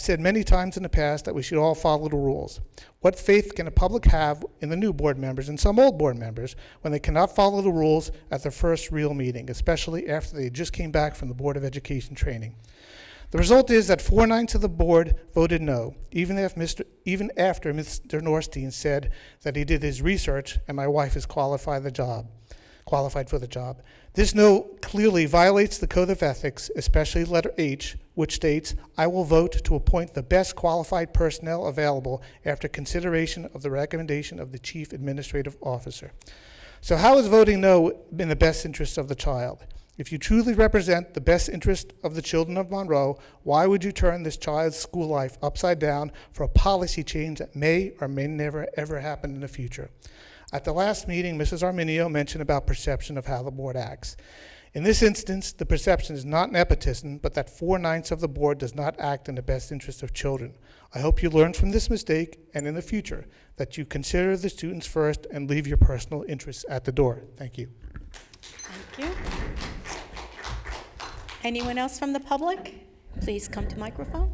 said many times in the past that we should all follow the rules. What faith can the public have in the new board members and some old board members when they cannot follow the rules at their first real meeting, especially after they just came back from the Board of Education training? The result is that 4/9 of the board voted no, even after Mr. Norstein said that he did his research and my wife is qualified for the job. This no clearly violates the Code of Ethics, especially letter H, which states, I will vote to appoint the best qualified personnel available after consideration of the recommendation of the Chief Administrative Officer. So how is voting no in the best interest of the child? If you truly represent the best interest of the children of Monroe, why would you turn this child's school life upside down for a policy change that may or may never ever happen in the future? At the last meeting, Mrs. Arminio mentioned about perception of how the board acts. In this instance, the perception is not nepotism, but that 4/9 of the board does not act in the best interest of children. I hope you learn from this mistake and in the future that you consider the students first and leave your personal interests at the door. Thank you. Thank you. Anyone else from the public? Please come to microphone.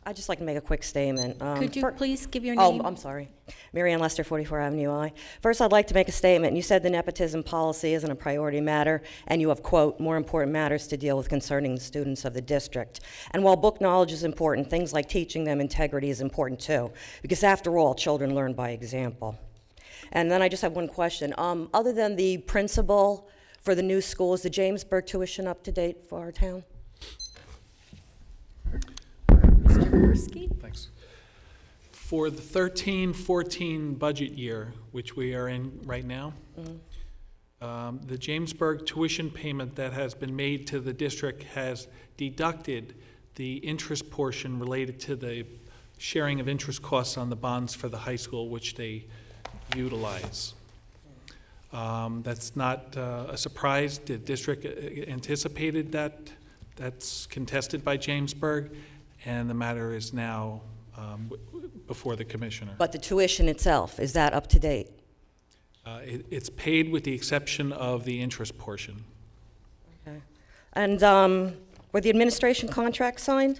I'd just like to make a quick statement. Could you please give your name? Oh, I'm sorry. Mary Ann Lester, 44 Avenue I. First, I'd like to make a statement. You said the nepotism policy isn't a priority matter, and you have, quote, more important matters to deal with concerning the students of the district. And while book knowledge is important, things like teaching them integrity is important too, because after all, children learn by example. And then I just have one question. Other than the principal for the new school, is the Jamesburg tuition up to date for our town? Mr. Gorski? Thanks. For the 13-14 budget year, which we are in right now, the Jamesburg tuition payment that has been made to the district has deducted the interest portion related to the sharing of interest costs on the bonds for the high school, which they utilize. That's not a surprise. The district anticipated that. That's contested by Jamesburg, and the matter is now before the commissioner. But the tuition itself, is that up to date? It's paid with the exception of the interest portion. Okay. And were the administration contracts signed?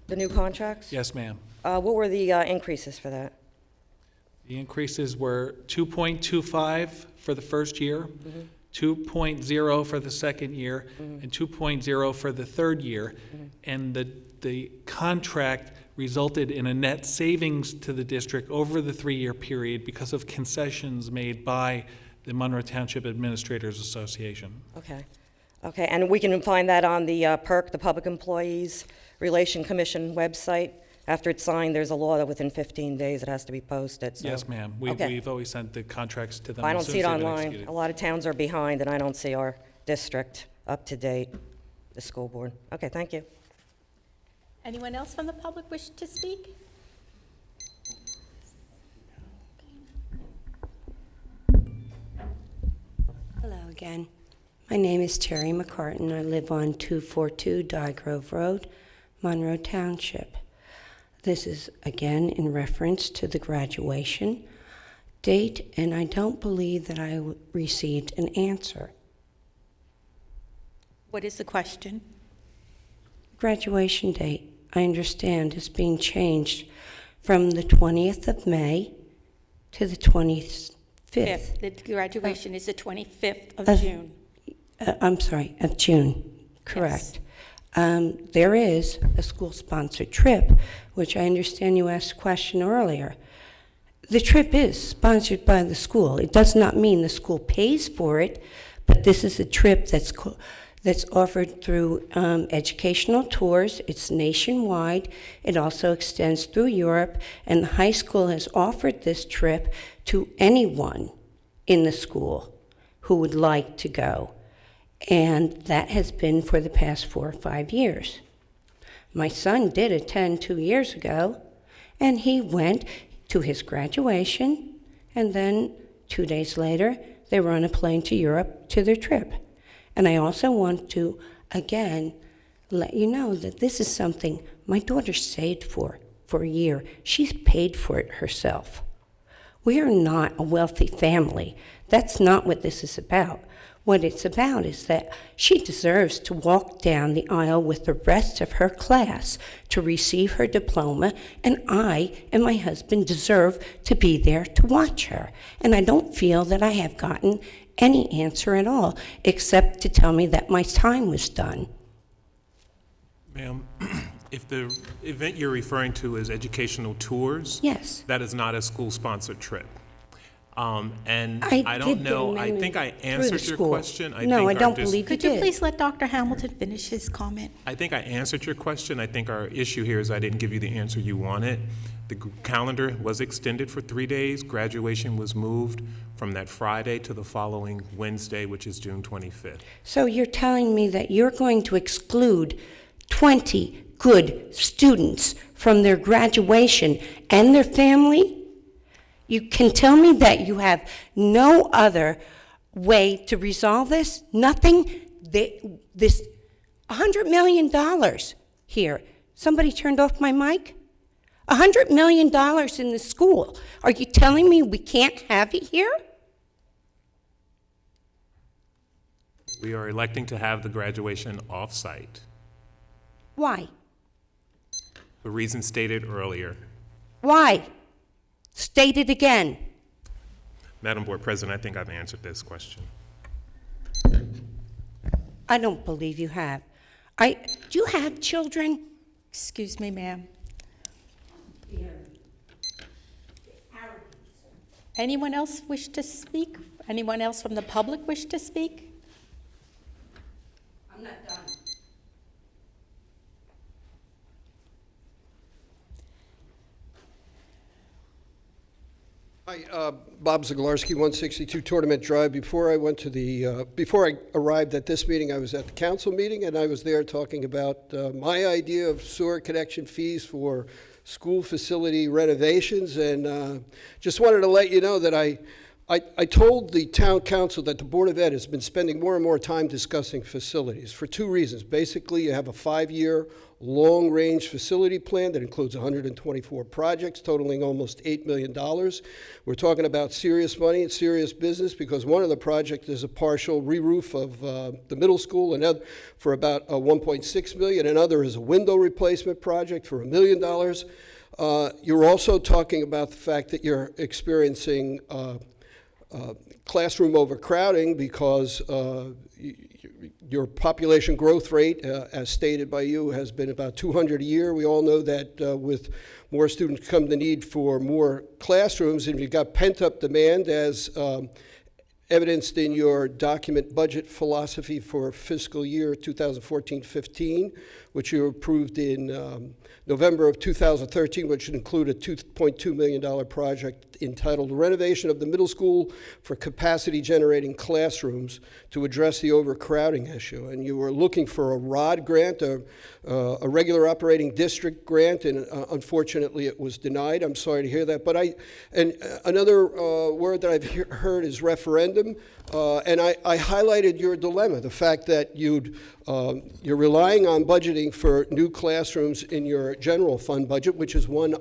The new contracts? Yes, ma'am. What were the increases for that? The increases were 2.25 for the first year, 2.0 for the second year, and 2.0 for the third year. And the contract resulted in a net savings to the district over the 3-year period because of concessions made by the Monroe Township Administrators Association. Okay. Okay, and we can find that on the PERC, the Public Employees Relation Commission website. After it's signed, there's a law that within 15 days it has to be posted. So. Yes, ma'am. Okay. We've always sent the contracts to them. I don't as soon see it as they've been online. executed. A lot of towns are behind, and I don't see our district up to date, the school board. Okay, thank you. Anyone else from the public wish to speak? Hello again. My name is Terry McCartan. I live on 242 Dye Grove Road, Monroe Township. This is again in reference to the graduation date, and I don't believe that I received an answer. What is the question? Graduation date, I understand, is being changed from the 20th of May to the 25th. The graduation is the 25th of June. I'm sorry, of June, correct. There is a school-sponsored trip, which I understand you asked a question earlier. The trip is sponsored by the school. It does not mean the school pays for it, but this is a trip that's offered through educational tours. It's nationwide. It also extends through Europe, and the high school has offered this trip to anyone in the school who would like to go. And that has been for the past 4 or 5 years. My son did attend 2 years ago, and he went to his graduation, and then 2 days later, they were on a plane to Europe to their trip. And I also want to, again, let you know that this is something my daughter saved for a year. She's paid for it herself. We are not a wealthy family. That's not what this is about. What it's about is that she deserves to walk down the aisle with the rest of her class to receive her diploma, and I and my husband deserve to be there to watch her. And I don't feel that I have gotten any answer at all, except to tell me that my time was done. Ma'am, if the event you're referring to is educational tours, yes, that is not a school-sponsored trip. And I I don't did the know, I amendment think I through the answered your school. question. No, I don't believe you Could you did. please let Dr. Hamilton finish his comment? I think I answered your question. I think our issue here is I didn't give you the answer you wanted. The calendar was extended for 3 days. Graduation was moved from that Friday to the following Wednesday, which is June 25th. So you're telling me that you're going to exclude 20 good students from their graduation and their family? You can tell me that you have no other way to resolve this? Nothing? This $100 million here. Somebody turned off my mic? $100 million in the school. Are you telling me we can't have it here? We are electing to have the graduation off-site. Why? The reason stated earlier. Why? State it again. Madam Board President, I think I've answered this question. I don't believe you have. Do you have children? Excuse me, ma'am. Anyone else wish to speak? Anyone else from the public wish to speak? I'm not done. Hi, Bob Zaglarski, 162 Tournament Drive. Before I arrived at this meeting, I was at the council meeting, and I was there talking about my idea of sewer connection fees for school facility renovations, and just wanted to let you know that I told the town council that the Board of Ed has been spending more and more time discussing facilities for 2 reasons. Basically, you have a 5-year long-range facility plan that includes 124 projects totaling almost $8 million. We're talking about serious money and serious business because one of the projects is a partial re-roof of the middle school and for about $1.6 million. Another is a window replacement project for $1 million. You're also talking about the fact that you're experiencing classroom overcrowding because your population growth rate, as stated by you, has been about 200 a year. We all know that with more students come the need for more classrooms, and you've got pent-up demand as evidenced in your document budget philosophy for fiscal year 2014-15, which you approved in November of 2013, which would include a $2.2 million project entitled Renovation of the Middle School for Capacity Generating Classrooms to address the overcrowding issue. And you were looking for a ROD grant, a regular operating district grant, and unfortunately it was denied. I'm sorry to hear that. But another word that I've heard is referendum. And I highlighted your dilemma, the fact that you're relying on budgeting for new classrooms in your general fund budget, which is one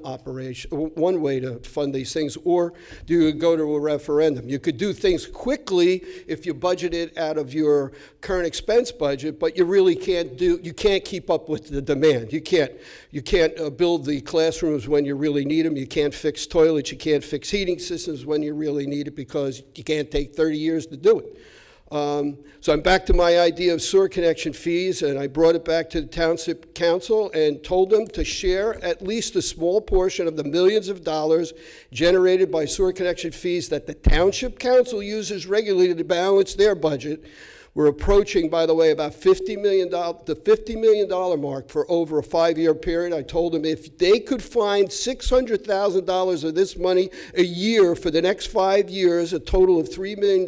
way to fund these things, or do you go to a referendum? You could do things quickly if you budget it out of your current expense budget, but you really you can't keep up with the demand. You can't build the classrooms when you really need them. You can't fix toilets. You can't fix heating systems when you really need it because you can't take 30 years to do it. So I'm back to my idea of sewer connection fees, and I brought it back to the Township Council and told them to share at least a small portion of the millions of dollars generated by sewer connection fees that the Township Council uses regularly to balance their budget. We're approaching, by the way, about the $50 million mark for over a 5-year period. I told them if they could find $600,000 of this money a year for the next 5 years, a total of $3 million,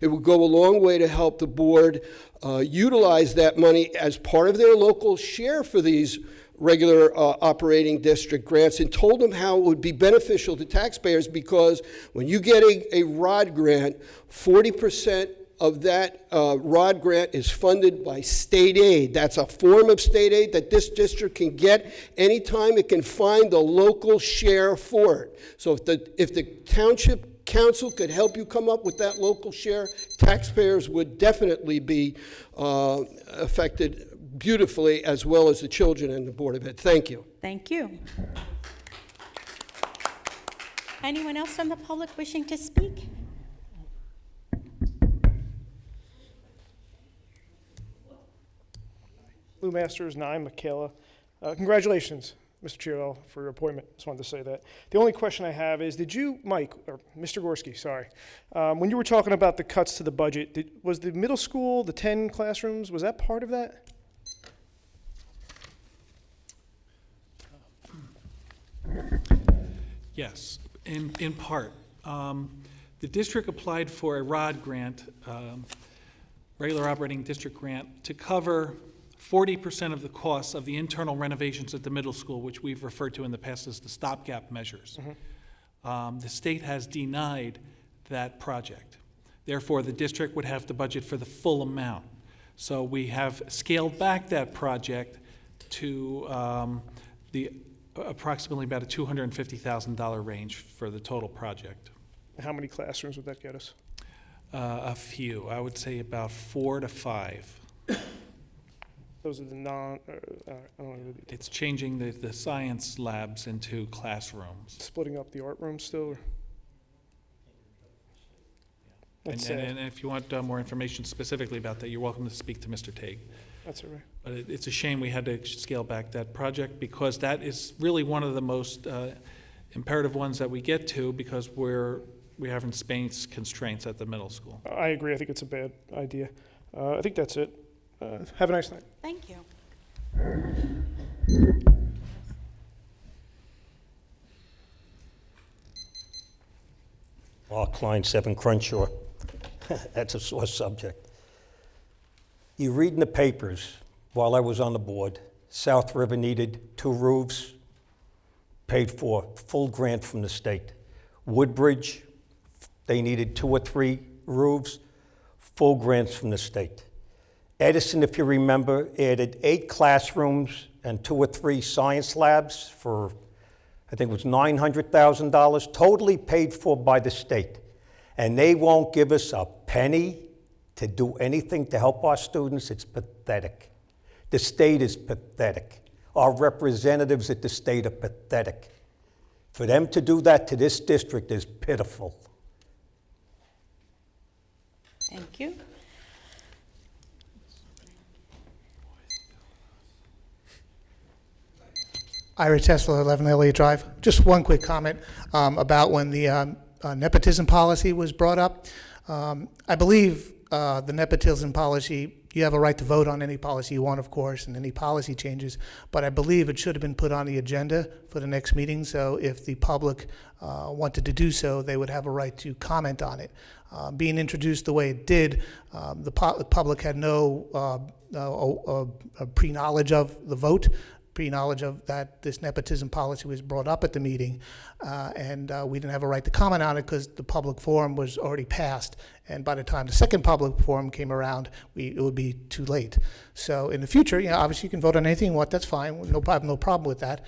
it would go a long way to help the board utilize that money as part of their local share for these regular operating district grants, and told them how it would be beneficial to taxpayers because when you get a ROD grant, 40% of that ROD grant is funded by state aid. That's a form of state aid that this district can get anytime it can find the local share for it. So if the Township Council could help you come up with that local share, taxpayers would definitely be affected beautifully, as well as the children and the Board of Ed. Thank you. Thank you. Anyone else from the public wishing to speak? Lou Masters, 9, Michaela. Congratulations, Mr. Chiarella, for your appointment. Just wanted to say that. The only question I have is, did you, Mike, or Mr. Gorski, sorry, when you were talking about the cuts to the budget, was the middle school, the 10 classrooms, was that part of that? Yes, in part. The district applied for a ROD grant, regular operating district grant, to cover 40% of the costs of the internal renovations at the middle school, which we've referred to in the past as the stopgap measures. The state has denied that project. Therefore, the district would have to budget for the full amount. So we have scaled back that project to approximately about a $250,000 range for the total project. How many classrooms would that get us? A few. I would say about 4 to 5. Those are the I don't know. It's changing the science labs into classrooms. Splitting up the art rooms still? And if you want more information specifically about that, you're welcome to speak to Mr. Tague. That's all right. But it's a shame we had to scale back that project because that is really one of the most imperative ones that we get to because we have space constraints at the middle school. I agree. I think it's a bad idea. I think that's it. Have a nice night. Thank you. Mark Klein, 7 Crenshaw. That's a sore subject. You read in the papers, while I was on the board, South River needed 2 roofs, paid for, full grant from the state. Woodbridge, they needed 2 or 3 roofs, full grants from the state. Edison, if you remember, added 8 classrooms and 2 or 3 science labs for, I think it was $900,000, totally paid for by the state. And they won't give us a penny to do anything to help our students. It's pathetic. The state is pathetic. Our representatives at the state are pathetic. For them to do that to this district is pitiful. Thank you. Ira Tesla, 11 Elliott Drive. Just one quick comment about when the nepotism policy was brought up. I believe the nepotism policy, you have a right to vote on any policy you want, of course, and any policy changes, but I believe it should have been put on the agenda for the next meeting, so if the public wanted to do so, they would have a right to comment on it. Being introduced the way it did, the public had no pre-knowledge of the vote, pre-knowledge of that this nepotism policy was brought up at the meeting, and we didn't have a right to comment on it because the public forum was already passed, and by the time the second public forum came around, it would be too late. So in the future, obviously you can vote on anything you want, that's fine, no problem with that,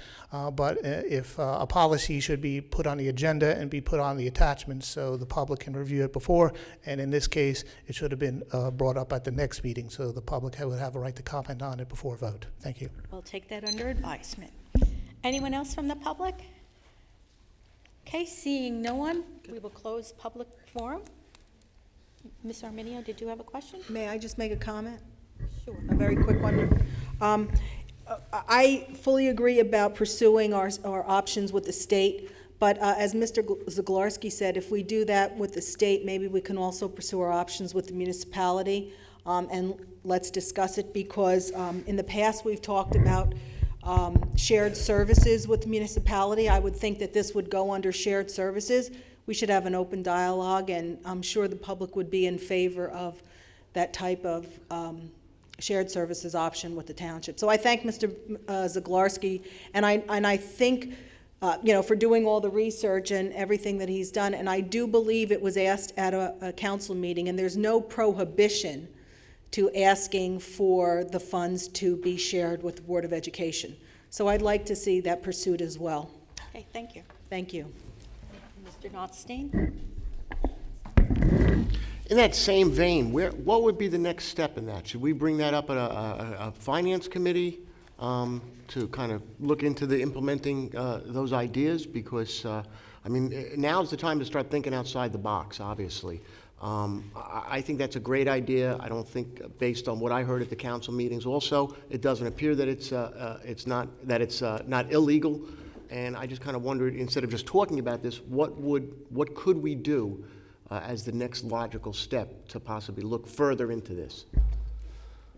but if a policy should be put on the agenda and be put on the attachments so the public can review it before, and in this case, it should have been brought up at the next meeting so the public would have a right to comment on it before vote. Thank you. We'll take that under advisement. Anyone else from the public? Okay, seeing no one, we will close public forum. Ms. Arminio, did you have a question? May I just make a comment? Sure. A very quick one. I fully agree about pursuing our options with the state, but as Mr. Zaglarski said, if we do that with the state, maybe we can also pursue our options with the municipality, and let's discuss it, because in the past we've talked about shared services with the municipality. I would think that this would go under shared services. We should have an open dialogue, and I'm sure the public would be in favor of that type of shared services option with the township. So I thank Mr. Zaglarski, and I think for doing all the research and everything that he's done, and I do believe it was asked at a council meeting, and there's no prohibition to asking for the funds to be shared with the Board of Education. So I'd like to see that pursued as well. Okay, thank you. Thank you. Mr. Notstein? In that same vein, what would be the next step in that? Should we bring that up at a finance committee to kind of look into the implementing those ideas? Because, now's the time to start thinking outside the box, obviously. I think that's a great idea. I don't think, based on what I heard at the council meetings also, it doesn't appear that it's not illegal. And I just kind of wondered, instead of just talking about this, what could we do as the next logical step to possibly look further into this?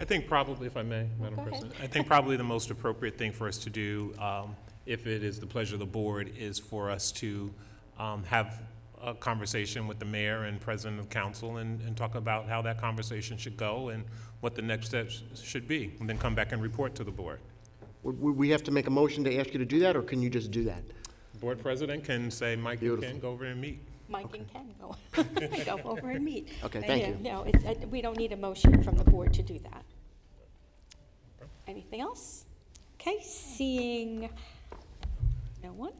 I think probably, if I may, Madam President, I think probably the most appropriate thing for us to do, if it is the pleasure of the board, is for us to have a conversation with the mayor and president of council and talk about how that conversation should go and what the next steps should be, and then come back and report to the board. Would we have to make a motion to ask you to do that, or can you just do that? The board president can say, Mike, Beautiful. you can go over and meet. Mike and Ken go over and meet. Okay, thank you. No, we don't need a motion from the board to do that. Anything else? Okay, seeing no one.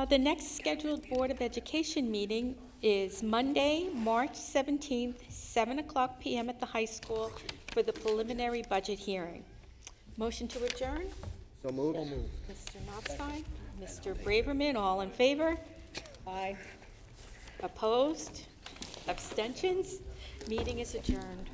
The next scheduled Board of Education meeting is Monday, March 17th, 7:00 p.m. at the high school for the preliminary budget hearing. Motion to adjourn? So moved. Mr. Notstein, Mr. Braverman, all in favor? Aye. Opposed? Abstentions? Meeting is adjourned.